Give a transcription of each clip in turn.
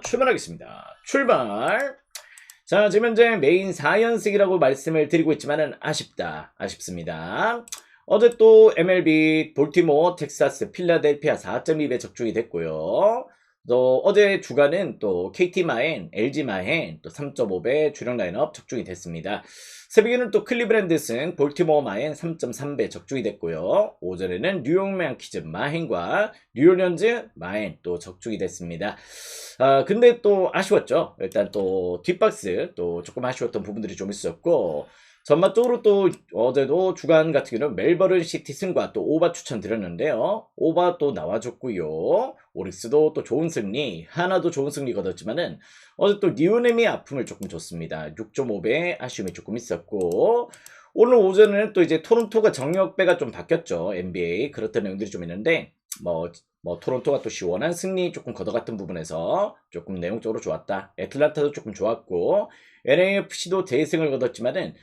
출발하겠습니다. 출발! 자, 지금 현재 메인 4연승이라고 말씀을 드리고 있지만은 아쉽습니다. 어제 또 MLB 볼티모어, 텍사스, 필라델피아 4.2배 적중이 됐고요. 또 어제 주간은 또 KT 마행, LG 마행 또 3.5배 주력 라인업 적중이 됐습니다. 새벽에는 또 클리브랜드 승, 볼티모어 마행 3.3배 적중이 됐고요. 오전에는 뉴욕 양키즈 마행과 뉴올리언즈 마행 또 적중이 됐습니다. 근데 또 아쉬웠죠. 일단 또 뒷박스 또 조금 아쉬웠던 부분들이 좀 있었고, 전반적으로 또 어제도 주간 같은 경우는 멜버른 시티 승과 또 오바 추천드렸는데요. 오바 또 나와줬고요. 오릭스도 또 좋은 승리, 하나도 좋은 승리 거뒀지만은 어제 또 리오넴이 아픔을 조금 줬습니다. 6.5배 아쉬움이 조금 있었고, 오늘 오전에는 또 이제 토론토가 정력배가 좀 바뀌었죠. NBA 그렇다는 내용들이 좀 있는데 토론토가 또 시원한 승리 조금 걷어갔던 부분에서 조금 내용적으로 좋았다. 애틀란타도 조금 좋았고, LAFC도 대승을 거뒀지만은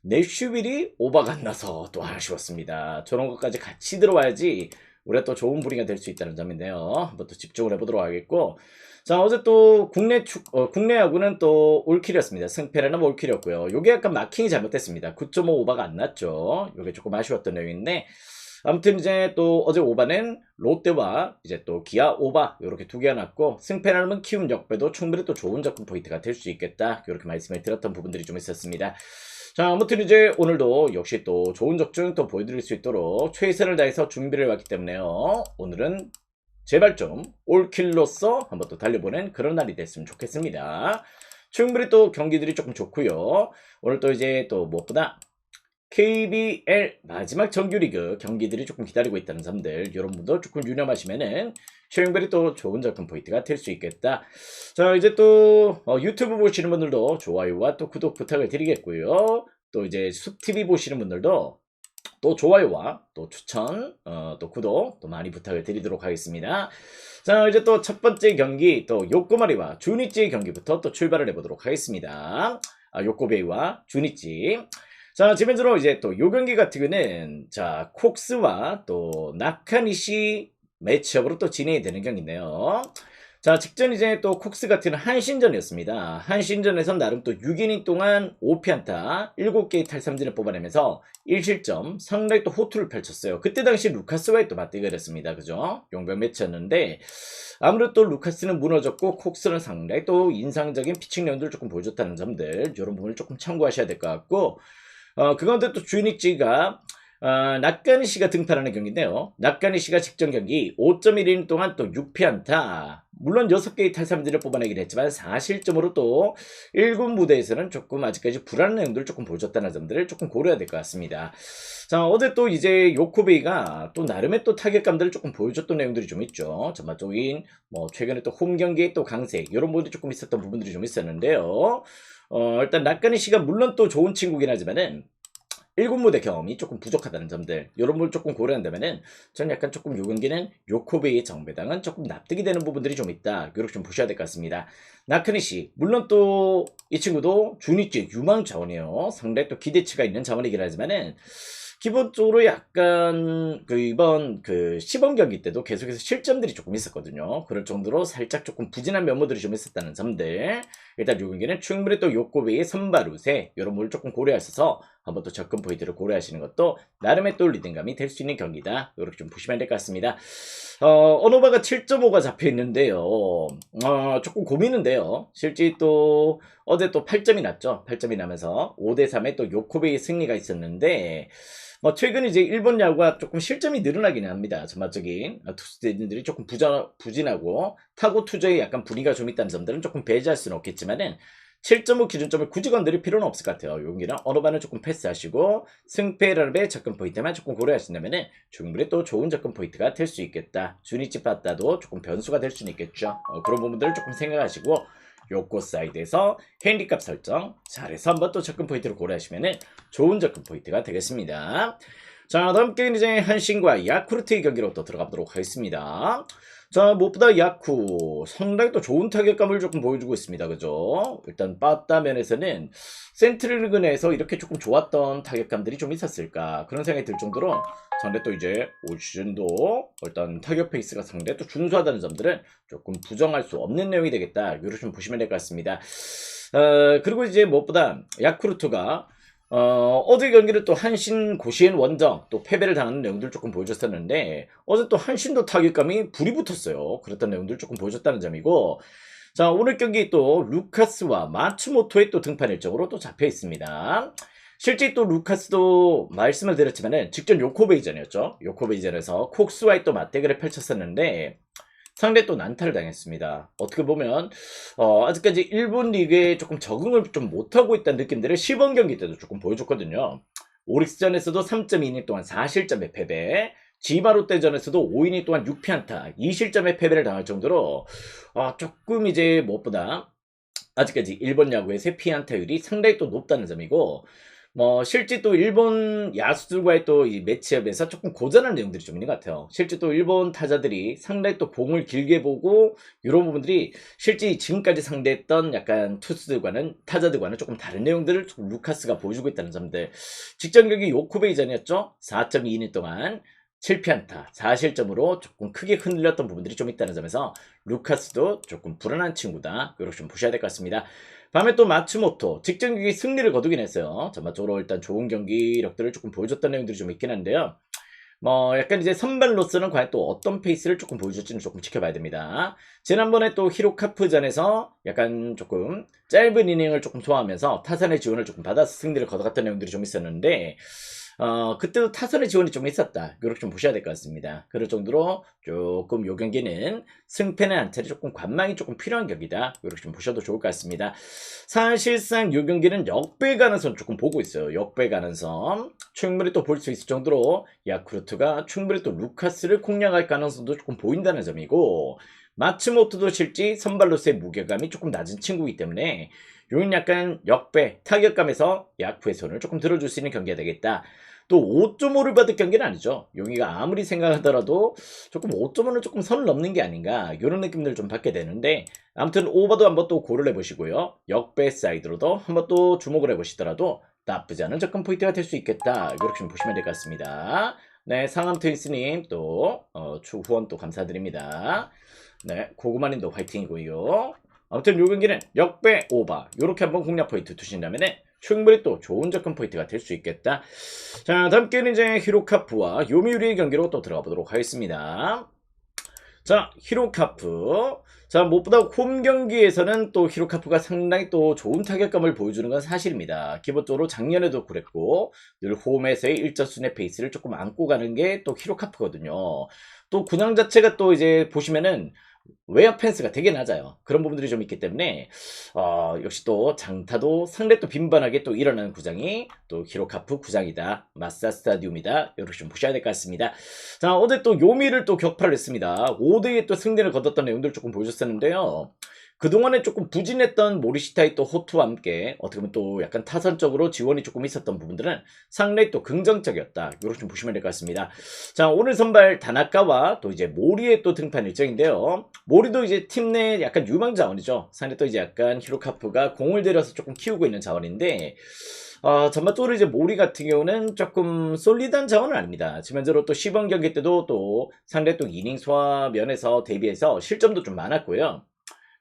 내슈빌이 오버가 안 나서 또 아쉬웠습니다. 저런 것까지 같이 들어와야지 우리가 또 좋은 분위기가 될 수 있다는 점인데요. 한번 또 집중을 해보도록 하겠고, 자, 어제 또 국내 야구는 또 올킬이었습니다. 승패라는 올킬이었고요. 요게 약간 마킹이 잘못됐습니다. 9.5 오버가 안 났죠. 요게 조금 아쉬웠던 내용인데, 아무튼 이제 또 어제 오바는 롯데와 이제 또 기아 오바 이렇게 두 개가 났고, 승패라면 키움 역배도 충분히 또 좋은 접근 포인트가 될 수 있겠다, 이렇게 말씀을 드렸던 부분들이 좀 있었습니다. 자, 아무튼 이제 오늘도 역시 또 좋은 적중 또 보여드릴 수 있도록 최선을 다해서 준비를 해왔기 때문에요. 오늘은 제발 좀 올킬로서 한번 또 달려보는 그런 날이 됐으면 좋겠습니다. 충분히 또 경기들이 조금 좋고요. 오늘 또 이제 또 무엇보다 KBL 마지막 정규리그 경기들이 조금 기다리고 있다는 점들, 여러분도 조금 유념하시면은 쉐링벨이 또 좋은 접근 포인트가 될 수 있겠다. 자, 이제 또 유튜브 보시는 분들도 좋아요와 또 구독 부탁을 드리겠고요. 또 이제 숲TV 보시는 분들도 또 좋아요와 또 추천, 또 구독 또 많이 부탁을 드리도록 하겠습니다. 자, 이제 또 첫 번째 경기 또 요코마리와 주니찌 경기부터 또 출발을 해보도록 하겠습니다. 요코베이와 주니찌. 자, 지금으로 이제 또 요 경기 같은 경우는 자, 콕스와 또 나카니시 매치업으로 또 진행이 되는 경기인데요. 자, 직전 이제 또 콕스 같은 한신전이었습니다. 한신전에서 나름 또 6이닝 동안 5피안타 7개의 탈삼진을 뽑아내면서 1실점 상당히 또 호투를 펼쳤어요. 그때 당시 루카스와의 또 맞대결을 했습니다. 그죠? 용병 매치였는데, 아무래도 또 루카스는 무너졌고 콕스는 상당히 또 인상적인 피칭 내용들을 조금 보여줬다는 점들, 이런 부분을 조금 참고하셔야 될 것 같고, 그 가운데 또 주니찌가 나카니시가 등판하는 경기인데요. 나카니시가 직전 경기 5.1이닝 동안 또 6피안타, 물론 6개의 탈삼진을 뽑아내긴 했지만 4실점으로 또 1군 무대에서는 조금 아직까지 불안한 내용들을 조금 보여줬다는 점들을 조금 고려해야 될 것 같습니다. 자, 어제 또 이제 요코베이가 또 나름의 또 타격감들을 조금 보여줬던 내용들이 좀 있죠. 전반적인 최근에 또 홈 경기의 또 강세, 이런 부분들이 조금 있었던 부분들이 좀 있었는데요. 일단 나카니시가 물론 또 좋은 친구긴 하지만은 1군 무대 경험이 조금 부족하다는 점들, 이런 부분을 조금 고려한다면은 저는 약간 조금 요 경기는 요코베이의 정배당은 조금 납득이 되는 부분들이 좀 있다, 이렇게 좀 보셔야 될 것 같습니다. 나카니시 물론 또 이 친구도 주니찌 유망 자원이에요. 상당히 또 기대치가 있는 자원이긴 하지만은 기본적으로 약간 이번 시범 경기 때도 계속해서 실점들이 조금 있었거든요. 그럴 정도로 살짝 조금 부진한 면모들이 좀 있었다는 점들, 일단 요 경기는 충분히 또 요코베이의 선발 우세, 이런 부분을 조금 고려하셔서 한번 또 접근 포인트를 고려하시는 것도 나름의 또 리듬감이 될 수 있는 경기다, 이렇게 좀 보시면 될 것 같습니다. 언어바가 7.5가 잡혀 있는데요. 조금 고민인데요. 실제 또 어제 또 8점이 났죠. 8점이 나면서 5대3의 또 요코베이 승리가 있었는데, 최근 이제 일본 야구가 조금 실점이 늘어나긴 합니다. 전반적인 투수진들이 조금 부진하고 타고 투자에 약간 분위기가 좀 있다는 점들은 조금 배제할 수는 없겠지만은 7.5 기준점을 굳이 건드릴 필요는 없을 것 같아요. 여기랑 언어반은 조금 패스하시고 승패라는 접근 포인트만 조금 고려하신다면은 충분히 또 좋은 접근 포인트가 될 수 있겠다. 주니치 빠따도 조금 변수가 될 수는 있겠죠. 그런 부분들을 조금 생각하시고 요코 사이드에서 핸디캡 설정 잘해서 한번 또 접근 포인트를 고려하시면은 좋은 접근 포인트가 되겠습니다. 자, 다음 게임 이제 한신과 야쿠르트의 경기로 또 들어가 보도록 하겠습니다. 자, 무엇보다 야쿠 상당히 또 좋은 타격감을 조금 보여주고 있습니다. 그죠? 일단 빠따 면에서는 센트럴리그 내에서 이렇게 조금 좋았던 타격감들이 좀 있었을까 그런 생각이 들 정도로 상대 또 이제 올 시즌도 일단 타격 페이스가 상당히 또 준수하다는 점들은 조금 부정할 수 없는 내용이 되겠다. 이렇게 좀 보시면 될 것 같습니다. 그리고 이제 무엇보다 야쿠르트가 어제 경기를 또 한신 고시엔 원정 또 패배를 당하는 내용들 조금 보여줬었는데 어제 또 한신도 타격감이 불이 붙었어요. 그랬던 내용들 조금 보여줬다는 점이고 자 오늘 경기 또 루카스와 마츠모토의 또 등판 일정으로 또 잡혀 있습니다. 실제 또 루카스도 말씀을 드렸지만은 직전 요코베이전이었죠. 요코베이전에서 콕스와의 또 맞대결을 펼쳤었는데 상대 또 난타를 당했습니다. 어떻게 보면 아직까지 일본 리그에 조금 적응을 좀 못하고 있다는 느낌들을 시범 경기 때도 조금 보여줬거든요. 오릭스전에서도 3.2이닝 동안 4실점의 패배, 지바롯데전에서도 5이닝 동안 6피안타, 2실점의 패배를 당할 정도로 조금 이제 무엇보다 아직까지 일본 야구의 세피안타율이 상당히 또 높다는 점이고 실제 또 일본 야수들과의 또 이 매치업에서 조금 고전한 내용들이 좀 있는 것 같아요. 실제 또 일본 타자들이 상당히 또 공을 길게 보고 이런 부분들이 실제 지금까지 상대했던 약간 투수들과는 타자들과는 조금 다른 내용들을 조금 루카스가 보여주고 있다는 점들. 직전 경기 요코베이전이었죠. 4.2이닝 동안 7피안타 4실점으로 조금 크게 흔들렸던 부분들이 좀 있다는 점에서 루카스도 조금 불안한 친구다. 이렇게 좀 보셔야 될 것 같습니다. 밤에 또 마츠모토 직전 경기 승리를 거두긴 했어요. 전반적으로 일단 좋은 경기력들을 조금 보여줬던 내용들이 좀 있긴 한데요. 약간 이제 선발로서는 과연 또 어떤 페이스를 조금 보여줄지는 조금 지켜봐야 됩니다. 지난번에 또 히로카프전에서 약간 조금 짧은 이닝을 조금 소화하면서 타선의 지원을 조금 받아서 승리를 거둬갔던 내용들이 좀 있었는데 그때도 타선의 지원이 좀 있었다. 이렇게 좀 보셔야 될 것 같습니다. 그럴 정도로 조금 요 경기는 승패는 안타리 조금 관망이 조금 필요한 경기다. 이렇게 좀 보셔도 좋을 것 같습니다. 사실상 요 경기는 역배 가능성 조금 보고 있어요. 역배 가능성. 충분히 또 볼 수 있을 정도로 야쿠르트가 충분히 또 루카스를 공략할 가능성도 조금 보인다는 점이고 마츠모토도 실제 선발로서의 무게감이 조금 낮은 친구이기 때문에 요는 약간 역배 타격감에서 야쿠의 손을 조금 들어줄 수 있는 경기가 되겠다. 또 5.5를 받을 경기는 아니죠. 용이가 아무리 생각하더라도 조금 5.5는 조금 선을 넘는 게 아닌가 이런 느낌들을 좀 받게 되는데 아무튼 오버도 한번 또 고를 해보시고요. 역배 사이드로도 한번 또 주목을 해보시더라도 나쁘지 않은 접근 포인트가 될 수 있겠다. 이렇게 좀 보시면 될 것 같습니다. 네, 상암 트윈스님 또 후원 또 감사드립니다. 네, 고구마님도 화이팅이고요. 아무튼 요 경기는 역배 오버 요렇게 한번 공략 포인트 두신다면은 충분히 또 좋은 접근 포인트가 될 수 있겠다. 자 다음 경기는 이제 히로카프와 요미우리의 경기로 또 들어가 보도록 하겠습니다. 자 히로카프 자 무엇보다 홈 경기에서는 또 히로카프가 상당히 또 좋은 타격감을 보여주는 건 사실입니다. 기본적으로 작년에도 그랬고 늘 홈에서의 일전순의 페이스를 조금 안고 가는 게 또 히로카프거든요. 또 군장 자체가 또 이제 보시면은 외야 펜스가 되게 낮아요. 그런 부분들이 좀 있기 때문에 역시 또 장타도 상당히 또 빈번하게 또 일어나는 구장이 또 히로카프 구장이다. 마사 스타디움이다. 이렇게 좀 보셔야 될 것 같습니다. 자 어제 또 요미를 또 격파를 했습니다. 5대2 또 승리를 거뒀던 내용들을 조금 보여줬었는데요. 그동안에 조금 부진했던 모리시타의 또 호투와 함께 어떻게 보면 또 약간 타선적으로 지원이 조금 있었던 부분들은 상당히 또 긍정적이었다. 이렇게 좀 보시면 될 것 같습니다. 자, 오늘 선발 다나카와 또 이제 모리의 또 등판 일정인데요. 모리도 이제 팀 내 약간 유망 자원이죠. 상대 또 이제 약간 히로카프가 공을 들여서 조금 키우고 있는 자원인데 전반적으로 이제 모리 같은 경우는 조금 솔리드한 자원은 아닙니다. 지면적으로 또 시범 경기 때도 또 상대 또 이닝 소화 면에서 대비해서 실점도 좀 많았고요.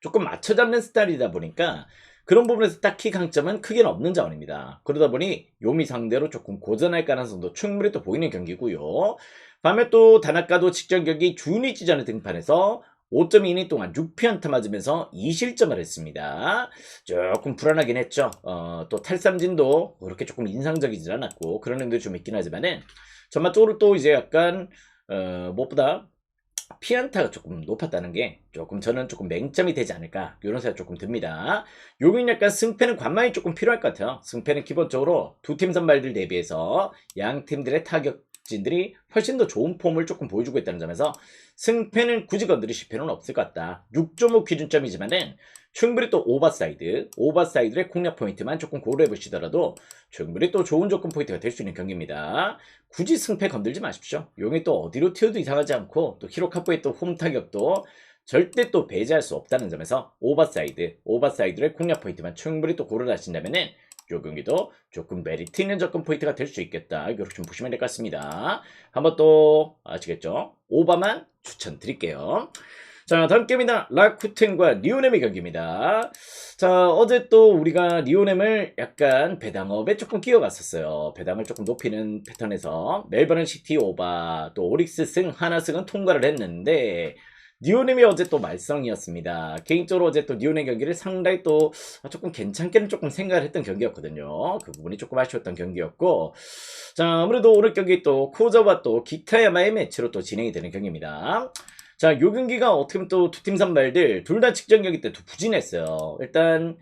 조금 맞춰 잡는 스타일이다 보니까 그런 부분에서 딱히 강점은 크게는 없는 자원입니다. 그러다 보니 요미 상대로 조금 고전할 가능성도 충분히 또 보이는 경기고요. 밤에 또 다나카도 직전 경기 주니치전에 등판해서 5.2이닝 동안 6피안타 맞으면서 2실점을 했습니다. 조금 불안하긴 했죠. 또 탈삼진도 그렇게 조금 인상적이진 않았고 그런 행동이 좀 있긴 하지만은 전반적으로 또 이제 약간 무엇보다 피안타가 조금 높았다는 게 조금 저는 조금 맹점이 되지 않을까 이런 생각 조금 듭니다. 요긴 약간 승패는 관망이 조금 필요할 것 같아요. 승패는 기본적으로 두 팀 선발들 대비해서 양 팀들의 타격 특진들이 훨씬 더 좋은 폼을 조금 보여주고 있다는 점에서 승패는 굳이 건드리실 필요는 없을 것 같다. 6.5 기준점이지만은 충분히 또 오버사이드의 공략 포인트만 조금 고려해 보시더라도 충분히 또 좋은 조건 포인트가 될 수 있는 경기입니다. 굳이 승패 건들지 마십시오. 용이 또 어디로 튀어도 이상하지 않고 또 히로카프의 또 홈 타격도 절대 또 배제할 수 없다는 점에서 오버사이드의 공략 포인트만 충분히 또 고려하신다면은 요 경기도 조금 메리트 있는 접근 포인트가 될 수 있겠다. 이렇게 좀 보시면 될 것 같습니다. 한번 또 아시겠죠? 오버만 추천드릴게요. 자, 다음 게임입니다. 라쿠텐과 리오넴의 경기입니다. 자, 어제 또 우리가 리오넴을 약간 배당업에 조금 끼워갔었어요. 배당을 조금 높이는 패턴에서 멜버른 시티 오버, 또 오릭스 승, 하나승은 통과를 했는데 리오넴이 어제 또 말썽이었습니다. 개인적으로 어제 또 리오넴 경기를 상당히 또 조금 괜찮게는 조금 생각을 했던 경기였거든요. 그 부분이 조금 아쉬웠던 경기였고, 자, 아무래도 오늘 경기 또 코자와 또 기타야마의 매치로 또 진행이 되는 경기입니다. 자, 요 경기가 어떻게 보면 또 두 팀 선발들 둘 다 직전 경기 때 또 부진했어요. 일단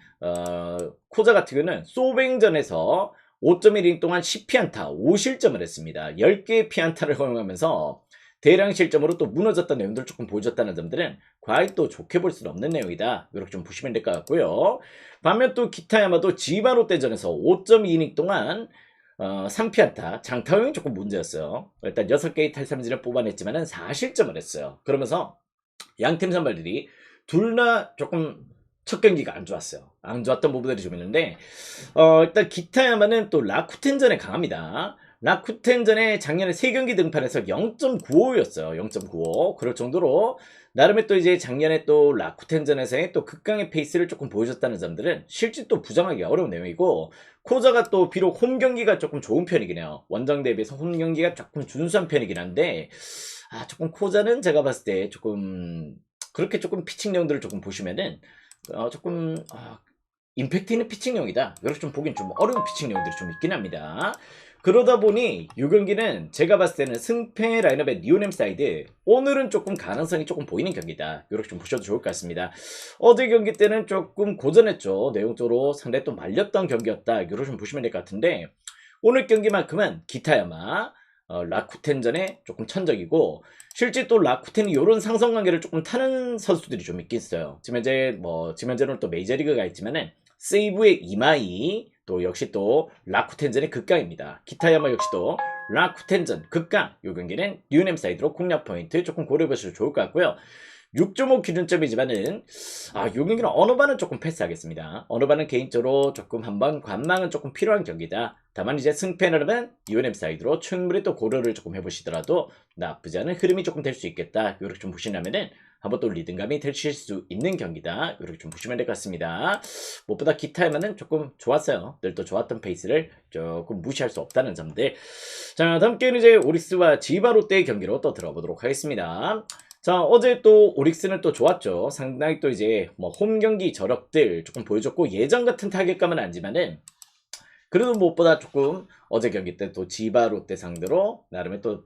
코자 같은 경우는 소뱅전에서 5.1이닝 동안 10피안타 5실점을 했습니다. 10개의 피안타를 허용하면서 대량 실점으로 또 무너졌던 내용들을 조금 보여줬다는 점들은 과히 또 좋게 볼 수는 없는 내용이다. 이렇게 좀 보시면 될 것 같고요. 반면 또 기타야마도 지바 롯데전에서 5.2이닝 동안 3피안타, 장타형이 조금 문제였어요. 일단 6개의 탈삼진을 뽑아냈지만은 4실점을 했어요. 그러면서 양팀 선발들이 둘 다 조금 첫 경기가 안 좋았어요. 안 좋았던 부분들이 좀 있는데 일단 기타야마는 또 라쿠텐전에 강합니다. 라쿠텐전에 작년에 3경기 등판해서 0.95였어요. 0.95. 그럴 정도로 나름의 또 이제 작년에 또 라쿠텐전에서의 또 극강의 페이스를 조금 보여줬다는 점들은 실제 또 부정하기 어려운 내용이고, 코자가 또 비록 홈 경기가 조금 좋은 편이긴 해요. 원정 대비해서 홈 경기가 조금 준수한 편이긴 한데 조금 코자는 제가 봤을 때 조금 그렇게 조금 피칭 내용들을 조금 보시면은 조금 임팩트 있는 피칭용이다. 이렇게 좀 보긴 좀 어려운 피칭 내용들이 좀 있긴 합니다. 그러다 보니 이 경기는 제가 봤을 때는 승패 라인업의 리오넴 사이드 오늘은 조금 가능성이 조금 보이는 경기다. 이렇게 좀 보셔도 좋을 것 같습니다. 어제 경기 때는 조금 고전했죠. 내용적으로 상당히 또 말렸던 경기였다. 이렇게 좀 보시면 될 것 같은데 오늘 경기만큼은 기타야마 라쿠텐전에 조금 천적이고, 실제 또 라쿠텐이 이런 상성 관계를 조금 타는 선수들이 좀 있긴 있어요. 지금 현재는 또 메이저리그가 있지만은 세이브의 이마이 또 역시 또 라쿠텐전의 극강입니다. 기타야마 역시도 라쿠텐전 극강. 요 경기는 리오넴 사이드로 공략 포인트 조금 고려해보셔도 좋을 것 같고요. 6.5 기준점이지만은 요 경기는 어느 반은 조금 패스하겠습니다. 어느 반은 개인적으로 조금 한번 관망은 조금 필요한 경기다. 다만 이제 승패는 리오넴 사이드로 충분히 또 고려를 조금 해보시더라도 나쁘지 않은 흐름이 조금 될 수 있겠다. 이렇게 좀 보시려면은 한번 또 리듬감이 되실 수 있는 경기다. 이렇게 좀 보시면 될 것 같습니다. 무엇보다 기타야마는 조금 좋았어요. 늘 또 좋았던 페이스를 조금 무시할 수 없다는 점들. 자, 다음 게임은 이제 오릭스와 지바 롯데의 경기로 또 들어보도록 하겠습니다. 자, 어제 또 오릭스는 또 좋았죠. 상당히 또 이제 홈 경기 저력들 조금 보여줬고 예전 같은 타격감은 아니지만은 그래도 무엇보다 조금 어제 경기 때 또 지바 롯데 상대로 나름의 또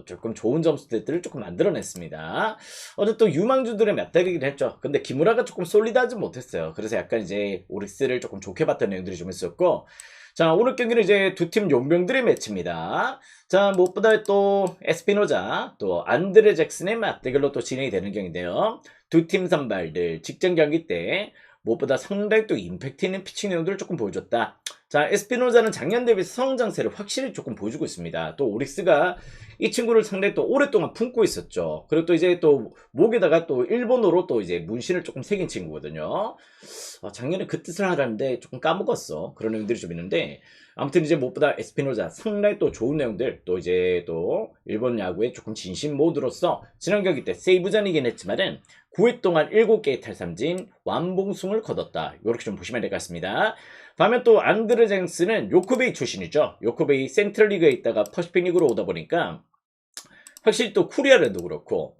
조금 좋은 점수들을 조금 만들어냈습니다. 어제 또 유망주들의 맞대결이긴 했죠. 근데 기무라가 조금 솔리드하지 못했어요. 그래서 약간 이제 오릭스를 조금 좋게 봤던 내용들이 좀 있었고, 자, 오늘 경기는 이제 두 팀 용병들의 매치입니다. 자, 무엇보다 또 에스피노자 또 안드레 잭슨의 맞대결로 또 진행이 되는 경기인데요. 두 팀 선발들 직전 경기 때 무엇보다 상당히 또 임팩트 있는 피칭 내용들을 조금 보여줬다. 자, 에스피노자는 작년 대비해서 성장세를 확실히 조금 보여주고 있습니다. 또 오릭스가 이 친구를 상당히 또 오랫동안 품고 있었죠. 그리고 또 이제 또 목에다가 또 일본어로 또 이제 문신을 조금 새긴 친구거든요. 작년에 그 뜻을 하라는데 조금 까먹었어. 그런 내용들이 좀 있는데, 아무튼 이제 무엇보다 에스피노자 상당히 또 좋은 내용들, 또 이제 또 일본 야구에 조금 진심 모드로서 지난 경기 때 세이브전이긴 했지만은 9회 동안 7개의 탈삼진 완봉승을 거뒀다. 이렇게 좀 보시면 될 것 같습니다. 반면 또 안드레 잭슨은 요코베이 출신이죠. 요코베이 센트럴리그에 있다가 퍼시픽리그로 오다 보니까 확실히 또 코리아랜도 그렇고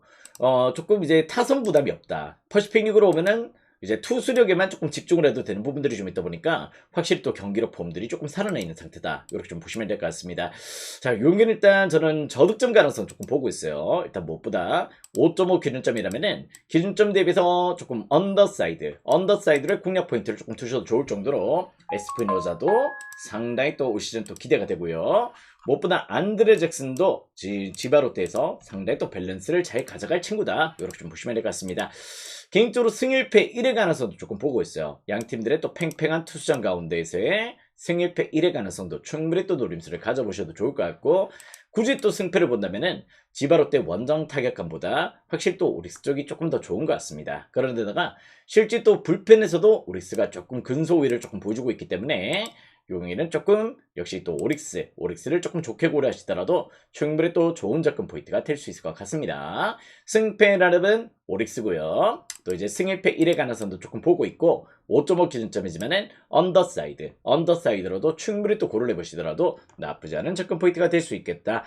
조금 이제 타선 부담이 없다. 퍼시픽리그로 오면은 이제 투수력에만 조금 집중을 해도 되는 부분들이 좀 있다 보니까 확실히 또 경기력 폼들이 조금 살아나 있는 상태다. 이렇게 좀 보시면 될 것 같습니다. 자, 요 경기는 일단 저는 저득점 가능성 조금 보고 있어요. 일단 무엇보다 5.5 기준점이라면은 기준점 대비해서 조금 언더사이드를 공략 포인트를 조금 두셔도 좋을 정도로 에스피노자도 상당히 또 올 시즌 또 기대가 되고요. 무엇보다 안드레 잭슨도 지바롯데에서 상당히 또 밸런스를 잘 가져갈 친구다. 이렇게 좀 보시면 될 것 같습니다. 개인적으로 승일패 1회 가능성도 조금 보고 있어요. 양 팀들의 또 팽팽한 투수전 가운데에서의 승일패 1회 가능성도 충분히 또 노림수를 가져보셔도 좋을 것 같고, 굳이 또 승패를 본다면은 지바롯데 원정 타격감보다 확실히 또 오릭스 쪽이 조금 더 좋은 것 같습니다. 그런데다가 실제 또 불펜에서도 오릭스가 조금 근소 우위를 조금 보여주고 있기 때문에 요 경기는 조금 역시 또 오릭스를 조금 좋게 고려하시더라도 충분히 또 좋은 접근 포인트가 될 수 있을 것 같습니다. 승패라는 오릭스고요. 또 이제 승일패 1의 가능성도 조금 보고 있고 5.5 기준점이지만은 언더사이드로도 충분히 또 고려해 보시더라도 나쁘지 않은 접근 포인트가 될 수 있겠다.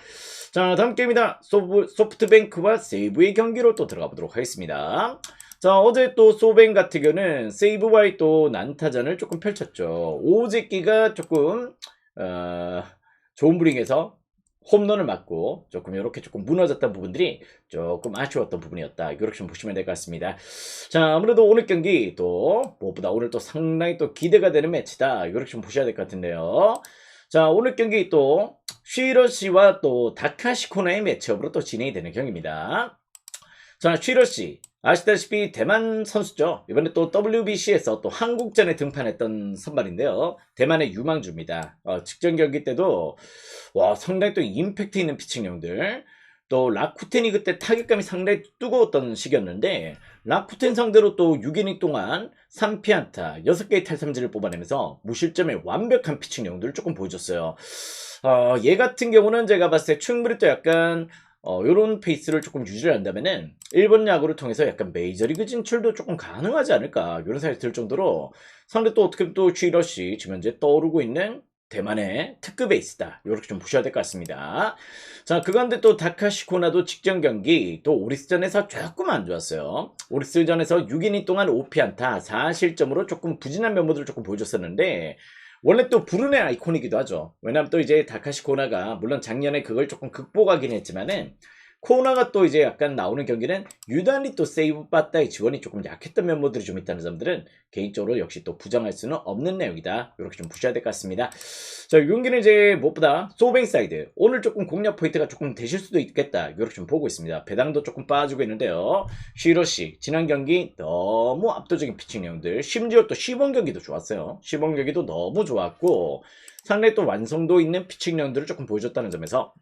자, 다음 게임이다. 소프트뱅크와 세이브의 경기로 또 들어가 보도록 하겠습니다. 자, 어제 또 소뱅 같은 경우는 세이브와의 또 난타전을 조금 펼쳤죠. 오재기가 조금 좋은 브링에서 홈런을 맞고 조금 이렇게 조금 무너졌던 부분들이 조금 아쉬웠던 부분이었다. 이렇게 좀 보시면 될 것 같습니다. 자, 아무래도 오늘 경기 또 무엇보다 오늘 또 상당히 또 기대가 되는 매치다. 이렇게 좀 보셔야 될 것 같은데요. 자, 오늘 경기 또 쉬러시와 또 다카시 코나의 매치업으로 또 진행이 되는 경기입니다. 자, 쉬러시 아시다시피 대만 선수죠. 이번에 또 WBC에서 또 한국전에 등판했던 선발인데요. 대만의 유망주입니다. 직전 경기 때도 와, 상당히 또 임팩트 있는 피칭력들. 또 라쿠텐이 그때 타격감이 상당히 뜨거웠던 시기였는데 라쿠텐 상대로 또 6이닝 동안 3피안타 6개의 탈삼진을 뽑아내면서 무실점의 완벽한 피칭력들을 조금 보여줬어요. 얘 같은 경우는 제가 봤을 때 충분히 또 약간 요런 페이스를 조금 유지를 한다면은 일본 야구를 통해서 약간 메이저리그 진출도 조금 가능하지 않을까 이런 생각이 들 정도로 상대 또 어떻게 보면 또 쥐러시 지금 현재 떠오르고 있는 대만의 특급 에이스다. 이렇게 좀 보셔야 될 것 같습니다. 자, 그건데 또 다카시 코나도 직전 경기 또 오리스전에서 조금 안 좋았어요. 오리스전에서 6이닝 동안 5피안타 4실점으로 조금 부진한 면모들을 조금 보여줬었는데 원래 또 불운의 아이콘이기도 하죠. 왜냐면 또 이제 다카시 코나가 물론 작년에 그걸 조금 극복하긴 했지만은 코나가 또 이제 약간 나오는 경기는 유달리 또 세이브 빠따의 지원이 조금 약했던 면모들이 좀 있다는 점들은 개인적으로 역시 또 부정할 수는 없는 내용이다. 이렇게 좀 보셔야 될 것 같습니다. 자, 이 경기는 이제 무엇보다 소뱅 사이드 오늘 조금 공략 포인트가 조금 되실 수도 있겠다. 이렇게 좀 보고 있습니다. 배당도 조금 빠지고 있는데요. 쉬러시 지난 경기 너무 압도적인 피칭 내용들, 심지어 또 시범 경기도 좋았어요. 시범 경기도 너무 좋았고 상당히 또 완성도 있는 피칭 내용들을 조금 보여줬다는 점에서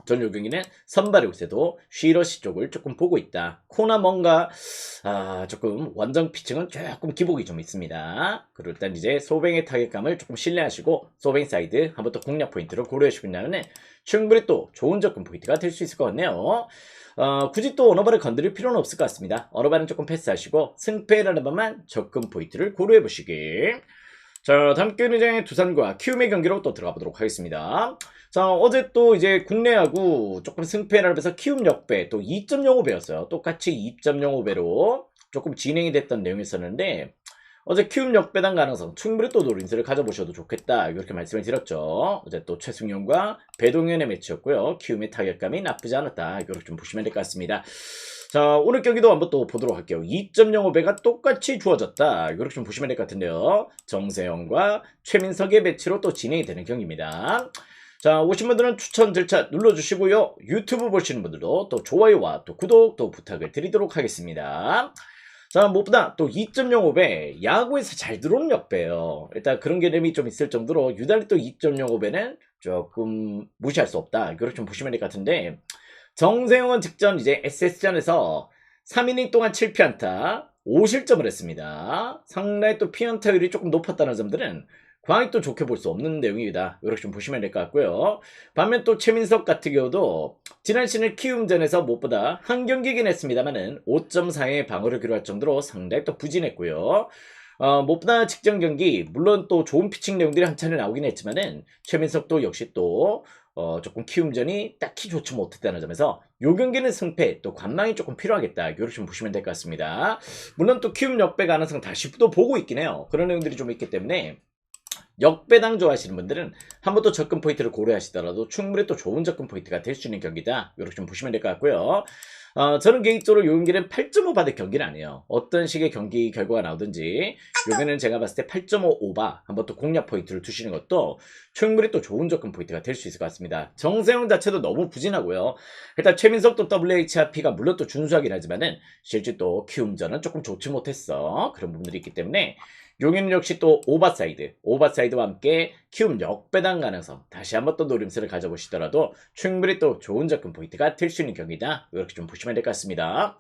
전 요 경기는 선발의 우세도 쉬러시 쪽을 조금 보고 있다. 코나 뭔가 조금 원정 피칭은 조금 기복이 좀 있습니다. 그리고 일단 이제 소뱅의 타격감을 조금 신뢰하시고 소뱅 사이드 한번 또 공략 포인트로 고려해 주시면 충분히 또 좋은 접근 포인트가 될 수 있을 것 같네요. 굳이 또 언어바를 건드릴 필요는 없을 것 같습니다. 언어바는 조금 패스하시고 승패라는 것만 접근 포인트를 고려해 보시길. 자, 다음 경기는 이제 두산과 키움의 경기로 또 들어가 보도록 하겠습니다. 자, 어제 또 이제 국내 야구 조금 승패를 하면서 키움 역배 또 2.05배였어요. 똑같이 2.05배로 조금 진행이 됐던 내용이 있었는데 어제 키움 역배당 가능성 충분히 또 노림수를 가져보셔도 좋겠다 이렇게 말씀을 드렸죠. 어제 또 최승용과 배동현의 매치였고요. 키움의 타격감이 나쁘지 않았다 이렇게 좀 보시면 될 것 같습니다. 자, 오늘 경기도 한번 또 보도록 할게요. 2.05배가 똑같이 주어졌다 이렇게 좀 보시면 될 것 같은데요. 정세영과 최민석의 매치로 또 진행이 되는 경기입니다. 자, 오신 분들은 추천 절차 눌러주시고요. 유튜브 보시는 분들도 또 좋아요와 또 구독 또 부탁을 드리도록 하겠습니다. 자, 무엇보다 또 2.05배 야구에서 잘 들어오는 역배예요. 일단 그런 개념이 좀 있을 정도로 유달리 또 2.05배는 조금 무시할 수 없다. 이렇게 좀 보시면 될 것 같은데 정세영은 직전 이제 SS전에서 3이닝 동안 7피안타 5실점을 했습니다. 상당히 또 피안타율이 조금 높았다는 점들은 광이 또 좋게 볼 수 없는 내용이다. 이렇게 좀 보시면 될 것 같고요. 반면 또 최민석 같은 경우도 지난 시즌 키움전에서 무엇보다 한 경기긴 했습니다만은 5.4의 방어를 기록할 정도로 상당히 또 부진했고요. 무엇보다 직전 경기 물론 또 좋은 피칭 내용들이 한 차례 나오긴 했지만은 최민석도 역시 또 조금 키움전이 딱히 좋지 못했다는 점에서 요 경기는 승패 또 관망이 조금 필요하겠다. 이렇게 좀 보시면 될 것 같습니다. 물론 또 키움 역배 가능성 다시 또 보고 있긴 해요. 그런 내용들이 좀 있기 때문에 역배당 좋아하시는 분들은 한 번 더 접근 포인트를 고려하시더라도 충분히 또 좋은 접근 포인트가 될 수 있는 경기다. 이렇게 좀 보시면 될 것 같고요. 저는 개인적으로 요 경기는 8.5 받을 경기는 아니에요. 어떤 식의 경기 결과가 나오든지 요거는 제가 봤을 때 8.5 오바 한번 또 공략 포인트를 두시는 것도 충분히 또 좋은 접근 포인트가 될 수 있을 것 같습니다. 정세영 자체도 너무 부진하고요. 일단 최민석도 WHRP가 물론 또 준수하긴 하지만은 실제 또 키움전은 조금 좋지 못했어. 그런 부분들이 있기 때문에 용인 역시 또 오버사이드와 함께 키움 역배당 가능성 다시 한번 또 노림수를 가져보시더라도 충분히 또 좋은 접근 포인트가 될 수 있는 경기다. 이렇게 좀 보시면 될 것 같습니다.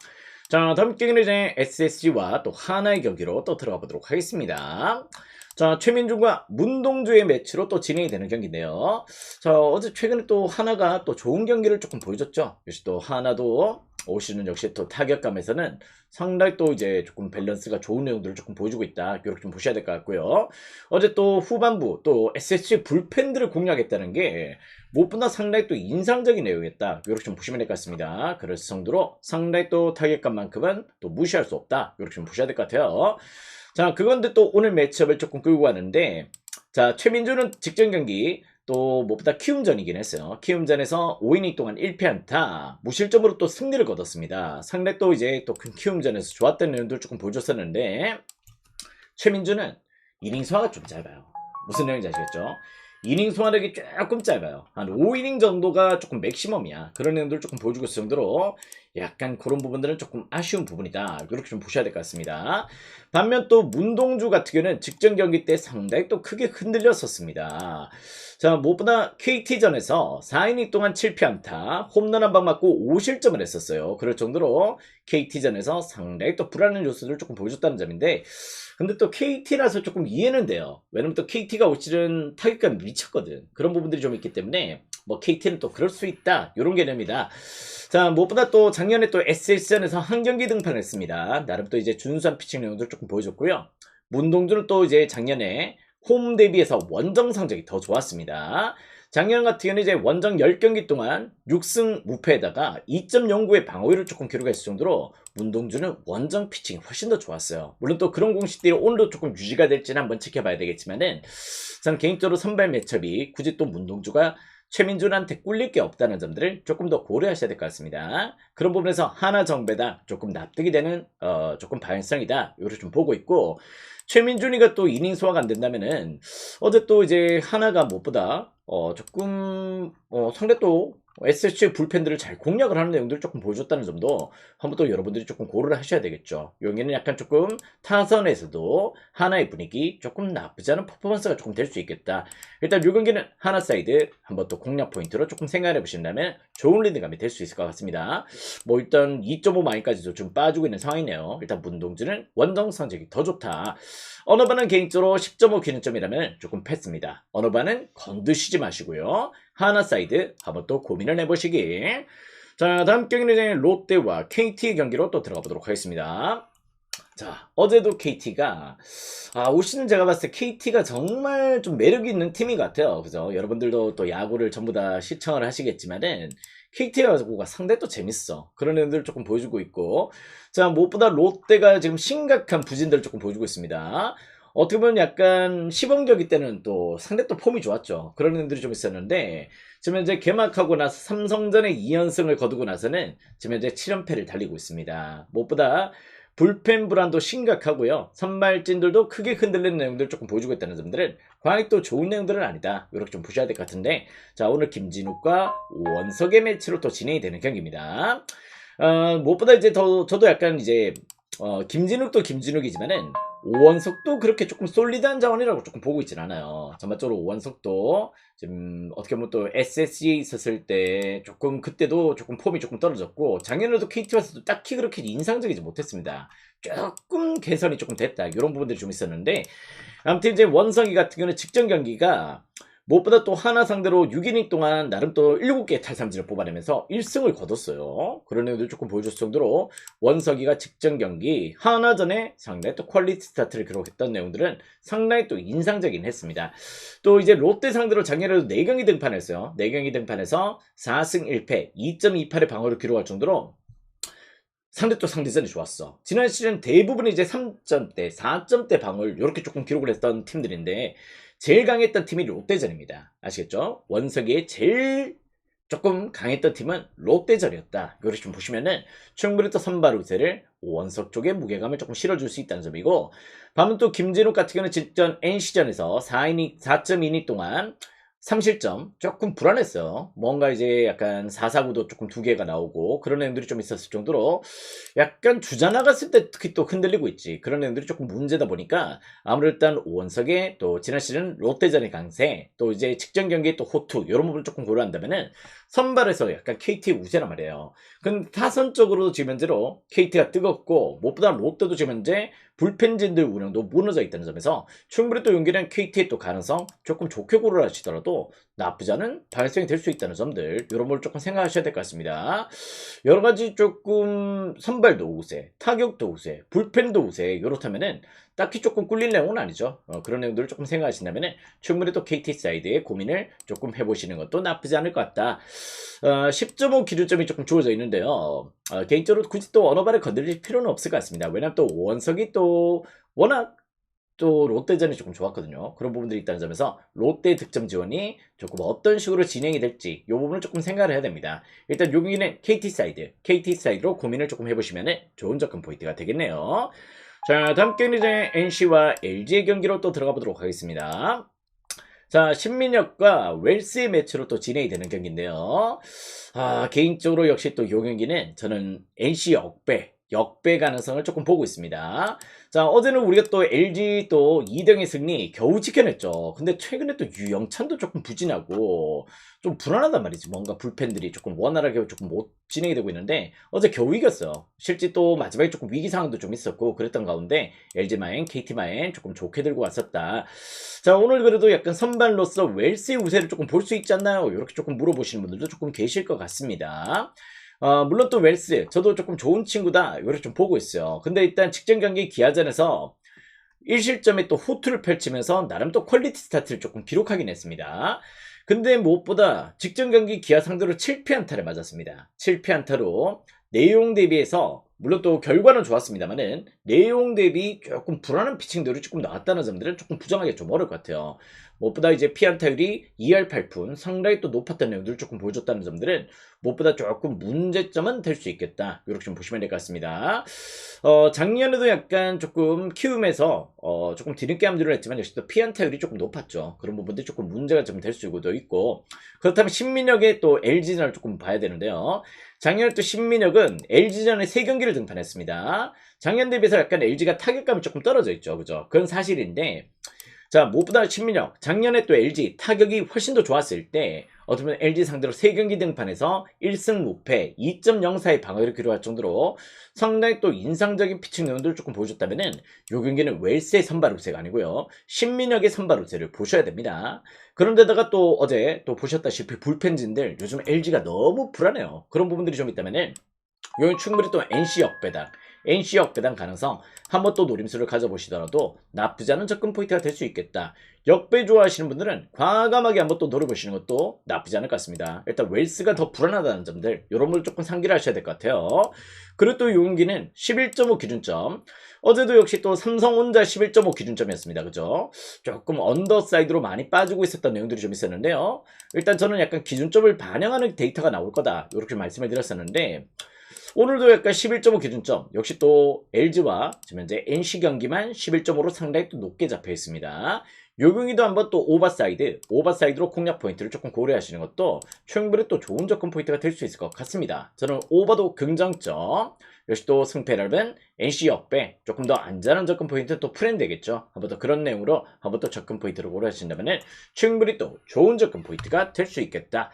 자, 다음 경기는 이제 SSG와 또 하나의 경기로 또 들어가 보도록 하겠습니다. 자, 최민중과 문동주의 매치로 또 진행이 되는 경기인데요. 자, 어제 최근에 또 하나가 또 좋은 경기를 조금 보여줬죠. 역시 또 하나도 올 시즌 역시 또 타격감에서는 상당히 또 이제 조금 밸런스가 좋은 내용들을 조금 보여주고 있다. 이렇게 좀 보셔야 될 것 같고요. 어제 또 후반부 또 SSG 불펜들을 공략했다는 게 무엇보다 상당히 또 인상적인 내용이었다. 이렇게 좀 보시면 될 것 같습니다. 그럴 정도로 상당히 또 타격감만큼은 또 무시할 수 없다. 이렇게 좀 보셔야 될 것 같아요. 자, 그건데 또 오늘 매치업을 조금 끌고 가는데, 자, 최민주는 직전 경기 또 무엇보다 키움전이긴 했어요. 키움전에서 5이닝 동안 1패안타 무실점으로 또 승리를 거뒀습니다. 상대 또 이제 또 큰 키움전에서 좋았던 내용들 조금 보여줬었는데, 최민주는 이닝 소화가 좀 짧아요. 무슨 내용인지 아시겠죠? 이닝 소화력이 조금 짧아요. 한 5이닝 정도가 조금 맥시멈이야. 그런 내용들을 조금 보여주고 있을 정도로 약간 그런 부분들은 조금 아쉬운 부분이다. 이렇게 좀 보셔야 될 것 같습니다. 반면 또 문동주 같은 경우는 직전 경기 때 상당히 또 크게 흔들렸었습니다. 자, 무엇보다 KT전에서 4이닝 동안 7피안타, 홈런 한 방 맞고 5실점을 했었어요. 그럴 정도로 KT전에서 상당히 또 불안한 요소들을 조금 보여줬다는 점인데, 근데 또 KT라서 조금 이해는 돼요. 왜냐면 또 KT가 올 시즌 타격감이 미쳤거든. 그런 부분들이 좀 있기 때문에 뭐 KT는 또 그럴 수 있다. 이런 개념이다. 자, 무엇보다 또 작년에 또 SS전에서 한 경기 등판을 했습니다. 나름 또 이제 준수한 피칭 내용도 조금 보여줬고요. 문동주는 또 이제 작년에 홈 대비해서 원정 성적이 더 좋았습니다. 작년 같은 경우는 이제 원정 10경기 동안 6승 무패에다가 2.09의 방어율을 조금 기록했을 정도로 문동주는 원정 피칭이 훨씬 더 좋았어요. 물론 또 그런 공식들이 오늘도 조금 유지가 될지는 한번 지켜봐야 되겠지만은 저는 개인적으로 선발 매첩이 굳이 또 문동주가 최민준한테 꿀릴 게 없다는 점들을 조금 더 고려하셔야 될 것 같습니다. 그런 부분에서 하나 정배다 조금 납득이 되는 조금 방향성이다. 이렇게 좀 보고 있고 최민준이가 또 이닝 소화가 안 된다면은 어제 또 이제 하나가 무엇보다 조금 상대 또 SSG 불펜들을 잘 공략을 하는 내용들을 조금 보여줬다는 점도 한번 또 여러분들이 조금 고려를 하셔야 되겠죠. 여기는 약간 조금 타선에서도 하나의 분위기 조금 나쁘지 않은 퍼포먼스가 조금 될 수 있겠다. 일단 이 경기는 하나 사이드 한번 또 공략 포인트로 조금 생각해 보신다면 좋은 리드감이 될 수 있을 것 같습니다. 뭐 일단 2.5 마인까지도 좀 빠지고 있는 상황이네요. 일단 문동주는 원정 성적이 더 좋다. 어느 반은 개인적으로 10.5 기준점이라면 조금 패스입니다. 어느 반은 건드시지 마시고요. 하나 사이드 한번 또 고민을 해보시기. 자, 다음 경기는 이제 롯데와 KT 경기로 또 들어가 보도록 하겠습니다. 자, 어제도 KT가 올 시즌 제가 봤을 때 KT가 정말 좀 매력이 있는 팀인 것 같아요. 그죠? 여러분들도 또 야구를 전부 다 시청을 하시겠지만은 KT가 상당히 또 재밌어. 그런 애들 조금 보여주고 있고, 자, 무엇보다 롯데가 지금 심각한 부진들을 조금 보여주고 있습니다. 어떻게 보면 약간 시범경기 때는 또 상대 또 폼이 좋았죠. 그런 애들이 좀 있었는데 지금 현재 개막하고 나서 삼성전에 2연승을 거두고 나서는 지금 현재 7연패를 달리고 있습니다. 무엇보다 불펜 불안도 심각하고요. 선발진들도 크게 흔들리는 내용들을 조금 보여주고 있다는 점들은 과연 또 좋은 내용들은 아니다. 이렇게 좀 보셔야 될 것 같은데, 자, 오늘 김진욱과 원석의 매치로 또 진행이 되는 경기입니다. 무엇보다 이제 저도 약간 이제 김진욱도 김진욱이지만은 오원석도 그렇게 조금 솔리드한 자원이라고 조금 보고 있진 않아요. 전반적으로 오원석도 지금 어떻게 보면 또 SSG에 있었을 때 조금 그때도 조금 폼이 조금 떨어졌고 작년에도 KT 와서도 딱히 그렇게 인상적이지 못했습니다. 조금 개선이 조금 됐다. 이런 부분들이 좀 있었는데 아무튼 이제 원석이 같은 경우는 직전 경기가 무엇보다 또 하나 상대로 6이닝 동안 나름 또 7개의 탈삼진을 뽑아내면서 1승을 거뒀어요. 그런 내용들 조금 보여줬을 정도로 원석이가 직전 경기 하나전에 상당히 또 퀄리티 스타트를 기록했던 내용들은 상당히 또 인상적이긴 했습니다. 또 이제 롯데 상대로 작년에도 4경기 등판했어요. 4경기 등판에서 4승 1패 2.28의 방어를 기록할 정도로 상대 또 상대전이 좋았어. 지난 시즌 대부분 이제 3점대, 4점대 방어를 이렇게 조금 기록을 했던 팀들인데 제일 강했던 팀이 롯데전입니다. 아시겠죠? 원석이의 제일 조금 강했던 팀은 롯데전이었다. 이걸 좀 보시면은 충분히 또 선발 우세를 오원석 쪽에 무게감을 조금 실어줄 수 있다는 점이고, 반면 또 김진욱 같은 경우는 직전 NC전에서 4.2이닝 동안 3실점 조금 불안했어요. 뭔가 이제 약간 4사구도 조금 두 개가 나오고 그런 내용들이 좀 있었을 정도로 약간 주자 나갔을 때 특히 또 흔들리고 있지. 그런 내용들이 조금 문제다 보니까 아무래도 일단 오원석의 또 지난 시즌 롯데전의 강세, 또 이제 직전 경기의 또 호투 이런 부분을 조금 고려한다면은 선발에서 약간 KT 우세란 말이에요. 근데 타선적으로 지금 현재로 KT가 뜨겁고 무엇보다 롯데도 지금 현재 불펜진들 운영도 무너져 있다는 점에서 충분히 또 용기는 KT의 또 가능성 조금 좋게 고려하시더라도 나쁘지 않은 발생이 될 수 있다는 점들, 이런 걸 조금 생각하셔야 될 것 같습니다. 여러 가지 조금 선발도 우세, 타격도 우세, 불펜도 우세, 이렇다면은 딱히 조금 꿀릴 내용은 아니죠. 그런 내용들을 조금 생각하신다면은 충분히 또 KT 사이드의 고민을 조금 해보시는 것도 나쁘지 않을 것 같다. 10.5 기준점이 조금 주어져 있는데요. 개인적으로 굳이 또 어느 발을 건드릴 필요는 없을 것 같습니다. 왜냐면 또 원석이 또 워낙 또 롯데전이 조금 좋았거든요. 그런 부분들이 있다는 점에서 롯데 득점 지원이 조금 어떤 식으로 진행이 될지 이 부분을 조금 생각을 해야 됩니다. 일단 여기는 KT 사이드로 고민을 조금 해보시면 좋은 접근 포인트가 되겠네요. 자, 다음 경기는 이제 NC와 LG의 경기로 또 들어가 보도록 하겠습니다. 자, 신민혁과 웰스의 매치로 또 진행이 되는 경기인데요. 개인적으로 역시 또 이 경기는 저는 NC 역배 가능성을 조금 보고 있습니다. 자, 어제는 우리가 또 LG 또 2등의 승리 겨우 지켜냈죠. 근데 최근에 또 유영찬도 조금 부진하고 좀 불안하단 말이지. 뭔가 불펜들이 조금 원활하게 조금 못 진행이 되고 있는데 어제 겨우 이겼어요. 실제 또 마지막에 조금 위기 상황도 좀 있었고 그랬던 가운데 LG마엔, KT마엔 조금 좋게 들고 왔었다. 자, 오늘 그래도 약간 선발로서 웰스의 우세를 조금 볼 수 있지 않나요? 이렇게 조금 물어보시는 분들도 조금 계실 것 같습니다. 물론 또 웰스, 저도 조금 좋은 친구다. 이렇게 좀 보고 있어요. 근데 일단 직전 경기 기아전에서 1실점에 또 호투를 펼치면서 나름 또 퀄리티 스타트를 조금 기록하긴 했습니다. 근데 무엇보다 직전 경기 기아 상대로 7피안타를 맞았습니다. 7피안타로 내용 대비해서 물론 또 결과는 좋았습니다만은 내용 대비 조금 불안한 피칭들이 조금 나왔다는 점들은 조금 부정하기 좀 어려울 것 같아요. 무엇보다 이제 피안타율이 2할 8푼 상당히 또 높았던 내용들을 조금 보여줬다는 점들은 무엇보다 조금 문제점은 될 수 있겠다. 이렇게 좀 보시면 될 것 같습니다. 작년에도 약간 조금 키움에서 조금 뒤늦게 합류를 했지만 역시 또 피안타율이 조금 높았죠. 그런 부분들이 조금 문제가 좀 될 수도 있고, 그렇다면 신민혁의 또 LG전을 조금 봐야 되는데요. 작년에 또 신민혁은 LG전에 3경기를 등판했습니다. 작년 대비해서 약간 LG가 타격감이 조금 떨어져 있죠. 그죠? 그건 사실인데, 자, 무엇보다 신민혁, 작년에 또 LG 타격이 훨씬 더 좋았을 때 어떻게 보면 LG 상대로 3경기 등판에서 1승 무패 2.04의 방어를 기록할 정도로 상당히 또 인상적인 피칭 내용들을 조금 보여줬다면은 요 경기는 웰스의 선발 우세가 아니고요, 신민혁의 선발 우세를 보셔야 됩니다. 그런데다가 또 어제 또 보셨다시피 불펜진들 요즘 LG가 너무 불안해요. 그런 부분들이 좀 있다면은 요건 충분히 또 NC 역배당 가능성 한번 또 노림수를 가져보시더라도 나쁘지 않은 접근 포인트가 될 수 있겠다. 역배 좋아하시는 분들은 과감하게 한번 또 노려보시는 것도 나쁘지 않을 것 같습니다. 일단 웰스가 더 불안하다는 점들, 이런 걸 조금 상기를 하셔야 될 것 같아요. 그리고 또 용기는 11.5 기준점. 어제도 역시 또 삼성 혼자 11.5 기준점이었습니다. 그죠? 조금 언더사이드로 많이 빠지고 있었던 내용들이 좀 있었는데요. 일단 저는 약간 기준점을 반영하는 데이터가 나올 거다. 이렇게 말씀을 드렸었는데 오늘도 약간 11.5 기준점, 역시 또 LG와 지금 현재 NC 경기만 11.5로 상당히 또 높게 잡혀 있습니다. 요 경기도 한번 또 오버사이드로 공략 포인트를 조금 고려하시는 것도 충분히 또 좋은 접근 포인트가 될 수 있을 것 같습니다. 저는 오버도 긍정점, 역시 또 승패 넓은 NC 역배, 조금 더 안전한 접근 포인트 또 풀면 되겠죠. 한번 더 그런 내용으로 한번 또 접근 포인트를 고려하신다면 충분히 또 좋은 접근 포인트가 될 수 있겠다.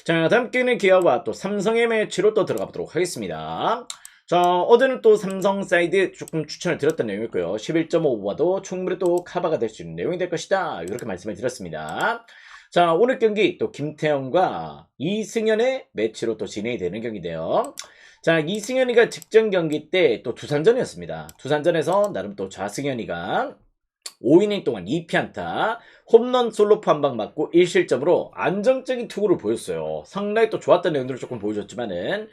자, 다음 경기는 기아와 또 삼성의 매치로 또 들어가 보도록 하겠습니다. 자, 어제는 또 삼성 사이드 조금 추천을 드렸던 내용이었고요. 11.5와도 충분히 또 커버가 될 수 있는 내용이 될 것이다. 이렇게 말씀을 드렸습니다. 자, 오늘 경기 또 김태형과 이승현의 매치로 또 진행이 되는 경기인데요. 자, 이승현이가 직전 경기 때 또 두산전이었습니다. 두산전에서 나름 또 좌승현이가 5이닝 동안 2피안타, 홈런 솔로포 한 방 맞고 1실점으로 안정적인 투구를 보였어요. 상당히 또 좋았던 내용들을 조금 보여줬지만은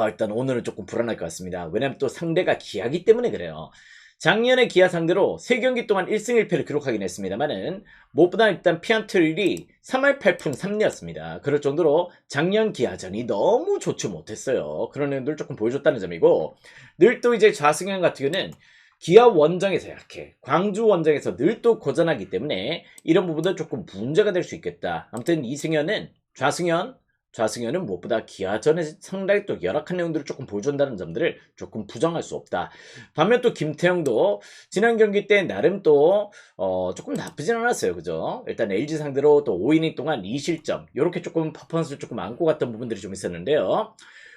일단 오늘은 조금 불안할 것 같습니다. 왜냐면 또 상대가 기아기 때문에 그래요. 작년에 기아 상대로 3경기 동안 1승 1패를 기록하긴 했습니다만은 무엇보다 일단 피안트율이 3할 8푼 3리였습니다. 그럴 정도로 작년 기아전이 너무 좋지 못했어요. 그런 내용들을 조금 보여줬다는 점이고, 늘 또 이제 좌승현 같은 경우는 기아 원정에서 약해, 광주 원정에서 늘 또 고전하기 때문에 이런 부분도 조금 문제가 될 수 있겠다. 아무튼 이승현은 좌승현은 무엇보다 기아전에 상당히 또 열악한 내용들을 조금 보여준다는 점들을 조금 부정할 수 없다. 반면 또 김태형도 지난 경기 때 나름 또 조금 나쁘진 않았어요. 그죠? 일단 LG 상대로 또 5이닝 동안 2실점 이렇게 조금 퍼포먼스를 조금 안고 갔던 부분들이 좀 있었는데요.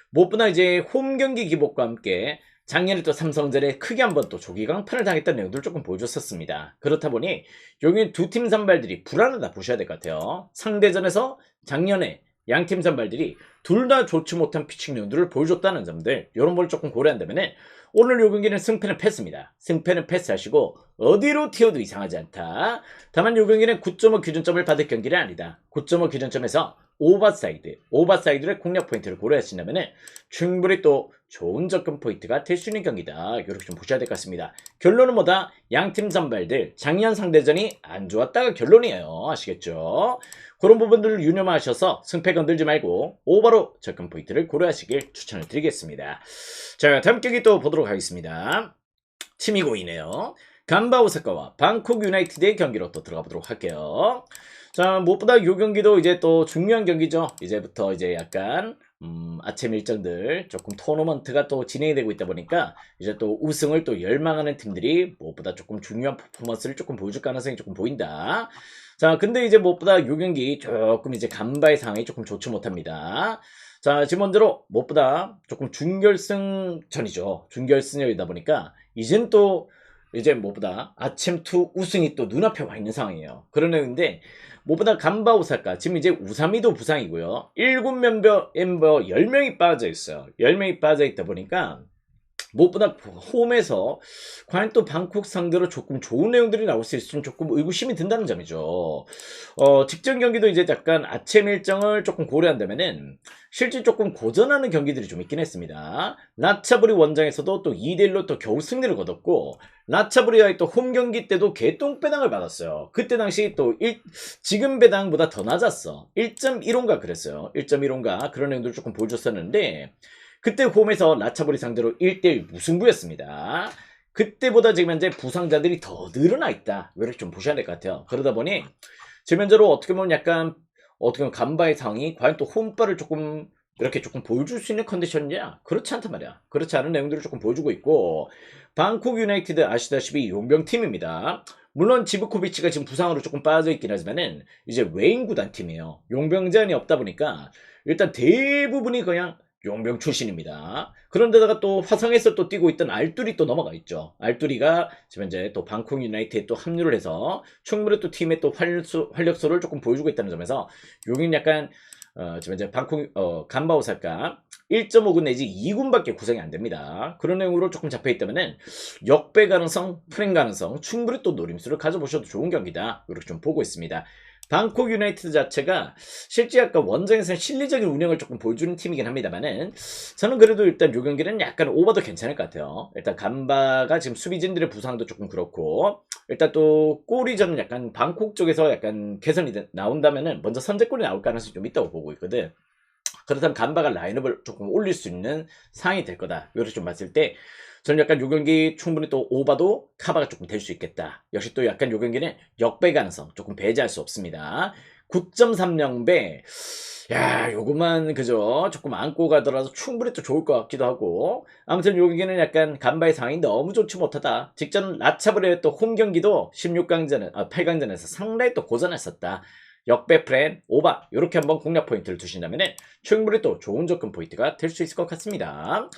무엇보다 이제 홈 경기 기복과 함께 작년에 또 삼성전에 크게 한번 또 조기강판을 당했던 내용들을 조금 보여줬었습니다. 그렇다 보니 여기 두 팀 선발들이 불안하다 보셔야 될 것 같아요. 상대전에서 작년에 양팀 선발들이 둘 다 좋지 못한 피칭 내용들을 보여줬다는 점들, 이런 걸 조금 고려한다면 오늘 요 경기는 승패는 패스입니다. 승패는 패스하시고 어디로 튀어도 이상하지 않다. 다만 요 경기는 9.5 기준점을 받을 경기는 아니다. 9.5 기준점에서 오버사이드의 공략 포인트를 고려하신다면 충분히 또 좋은 접근 포인트가 될 수 있는 경기다. 이렇게 좀 보셔야 될 것 같습니다. 결론은 뭐다? 양팀 선발들 작년 상대전이 안 좋았다가 결론이에요. 아시겠죠? 그런 부분들을 유념하셔서 승패 건들지 말고 오버로 접근 포인트를 고려하시길 추천을 드리겠습니다. 자, 다음 경기 또 보도록 하겠습니다. 치미고이네요. 간바 오사카와 방콕 유나이티드의 경기로 또 들어가 보도록 할게요. 자, 무엇보다 이 경기도 이제 또 중요한 경기죠. 이제부터 이제 약간 아침 일정들 조금 토너먼트가 또 진행이 되고 있다 보니까 이제 또 우승을 또 열망하는 팀들이 무엇보다 조금 중요한 퍼포먼스를 조금 보여줄 가능성이 조금 보인다. 자, 근데 이제 무엇보다 이 경기 조금 이제 간바의 상황이 조금 좋지 못합니다. 자, 지금 먼저로 무엇보다 조금 준결승전이죠. 준결승전이다 보니까 이젠 또 이제 무엇보다 아침 투 우승이 또 눈앞에 와 있는 상황이에요. 그러는데 무엇보다 간바 오사카 지금 이제 우사미도 부상이고요. 7멤버 10명이 빠져 있어요. 10명이 빠져 있다 보니까 무엇보다 홈에서 과연 또 방콕 상대로 조금 좋은 내용들이 나올 수 있으면 조금 의구심이 든다는 점이죠. 직전 경기도 이제 약간 아침 일정을 조금 고려한다면은 실제 조금 고전하는 경기들이 좀 있긴 했습니다. 나차부리 원정에서도 또 2대1로 또 겨우 승리를 거뒀고, 나차부리와의 또 홈 경기 때도 개똥배당을 받았어요. 그때 당시 또 지금 배당보다 더 낮았어. 1.15인가 그랬어요. 1.15인가 그런 내용들을 조금 보여줬었는데, 그때 홈에서 나차부리 상대로 1대1 무승부였습니다. 그때보다 지금 현재 부상자들이 더 늘어나 있다. 이렇게 좀 보셔야 될 것 같아요. 그러다 보니 지면적으로 어떻게 보면 약간 간바의 상황이 과연 또 홈바를 조금 이렇게 조금 보여줄 수 있는 컨디션이냐? 그렇지 않단 말이야. 그렇지 않은 내용들을 조금 보여주고 있고, 방콕 유나이티드 아시다시피 용병팀입니다. 물론 지브코비치가 지금 부상으로 조금 빠져있긴 하지만은 이제 외인 구단 팀이에요. 용병 제한이 없다 보니까 일단 대부분이 그냥 용병 출신입니다. 그런데다가 또 화성에서 또 뛰고 있던 알뚜리 또 넘어가 있죠. 알뚜리가 지금 이제 또 방콕 유나이티드에 또 합류를 해서 충분히 또 팀의 또 활력소를 조금 보여주고 있다는 점에서 여기는 약간 지금 이제 방콕 간바 오사카 1.5군 내지 2군밖에 구성이 안 됩니다. 그런 내용으로 조금 잡혀 있다면은 역배 가능성, 프랭 가능성 충분히 또 노림수를 가져보셔도 좋은 경기다. 이렇게 좀 보고 있습니다. 방콕 유나이티드 자체가 실제 아까 원정에서는 실리적인 운영을 조금 보여주는 팀이긴 합니다만은 저는 그래도 일단 요 경기는 약간 오버도 괜찮을 것 같아요. 일단 간바가 지금 수비진들의 부상도 조금 그렇고, 일단 또 골이전은 약간 방콕 쪽에서 약간 개선이 나온다면은 먼저 선제골이 나올 가능성이 좀 있다고 보고 있거든. 그렇다면 간바가 라인업을 조금 올릴 수 있는 상황이 될 거다. 이렇게 좀 봤을 때 저는 약간 요 경기 충분히 또 오바도 카바가 조금 될 수 있겠다. 역시 또 약간 요 경기는 역배 가능성 조금 배제할 수 없습니다. 9.30배. 야, 요것만 그죠? 조금 안고 가더라도 충분히 또 좋을 것 같기도 하고. 아무튼 요 경기는 약간 간바의 상황이 너무 좋지 못하다. 직전 라차브레의 또 홈 경기도 8강전에서 상당히 또 고전했었다. 역배 프렌, 오바 이렇게 한번 공략 포인트를 두신다면 충분히 또 좋은 접근 포인트가 될 수 있을 것 같습니다.